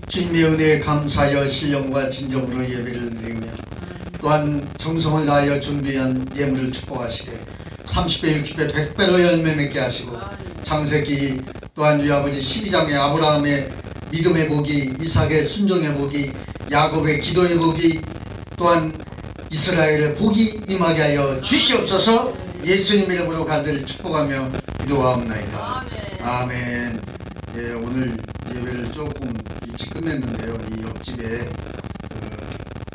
주님의 은혜에 감사하여 신령과 진정으로 예배를 드리며 또한 정성을 다하여 준비한 예물을 축복하시되 30배 60배 100배로 열매 맺게 하시고 창세기 또한 우리 아버지 12장의 아브라함의 믿음의 복이, 이삭의 순종의 복이, 야곱의 기도의 복이, 또한 이스라엘의 복이 임하게 하여 주시옵소서. 예수님 이름으로 간절히 축복하며 기도하옵나이다. 아멘. 예, 오늘 예배를 조금 일찍 끝냈는데요. 이 옆집에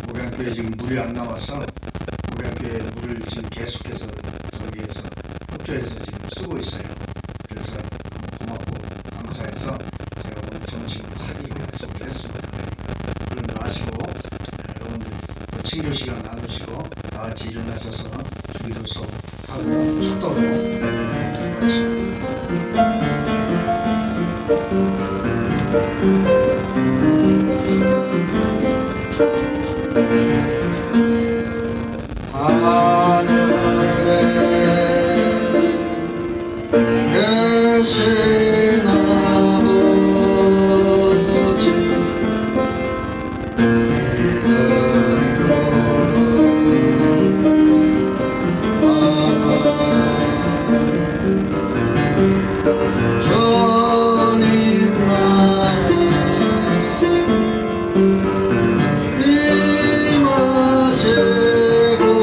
목양교에 지금 물이 안 나와서 목양교에 물을 지금 계속해서 저기에서 협조해서 지금 쓰고 있어요. 그래서 너무 고맙고 감사해서 제가 오늘 점심을 사기로 약속을 했습니다. 그러니까 그런 거 하시고 여러분들 또 친교 시간 나누시고 다 같이 일어나셔서 주기도서 하고 축도로 마칩니다. 하늘에 계신 아버지 이름으로 하사 주님 나라 임하시고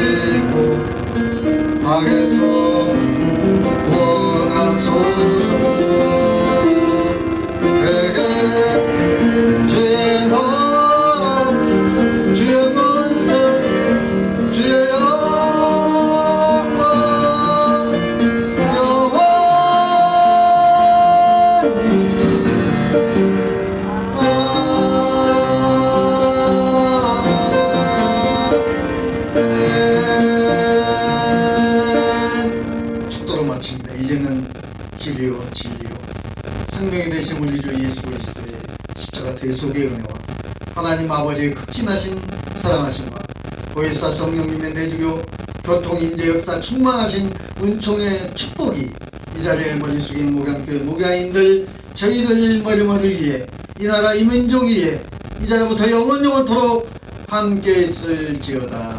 뜻인 대로 악에서 구원하소서. 내게 주의 나라 주의 권세 주의 영광 영원히 축도로 마칩니다. 이제는 길이요 진리요 생명이 되신 우리 주 예수 그리스도의 십자가 대속의 은혜와 하나님 아버지의 극진하신 사랑하심과 보혜사 성령님의 내주교 교통 임재 역사 충만하신 은총의 축복이 이 자리에 머리 숙인 목양교회 목양인들 저희들 머리머리 위에 이 나라 이 민족 위에 이제부터 영원토록 함께 있을지어다.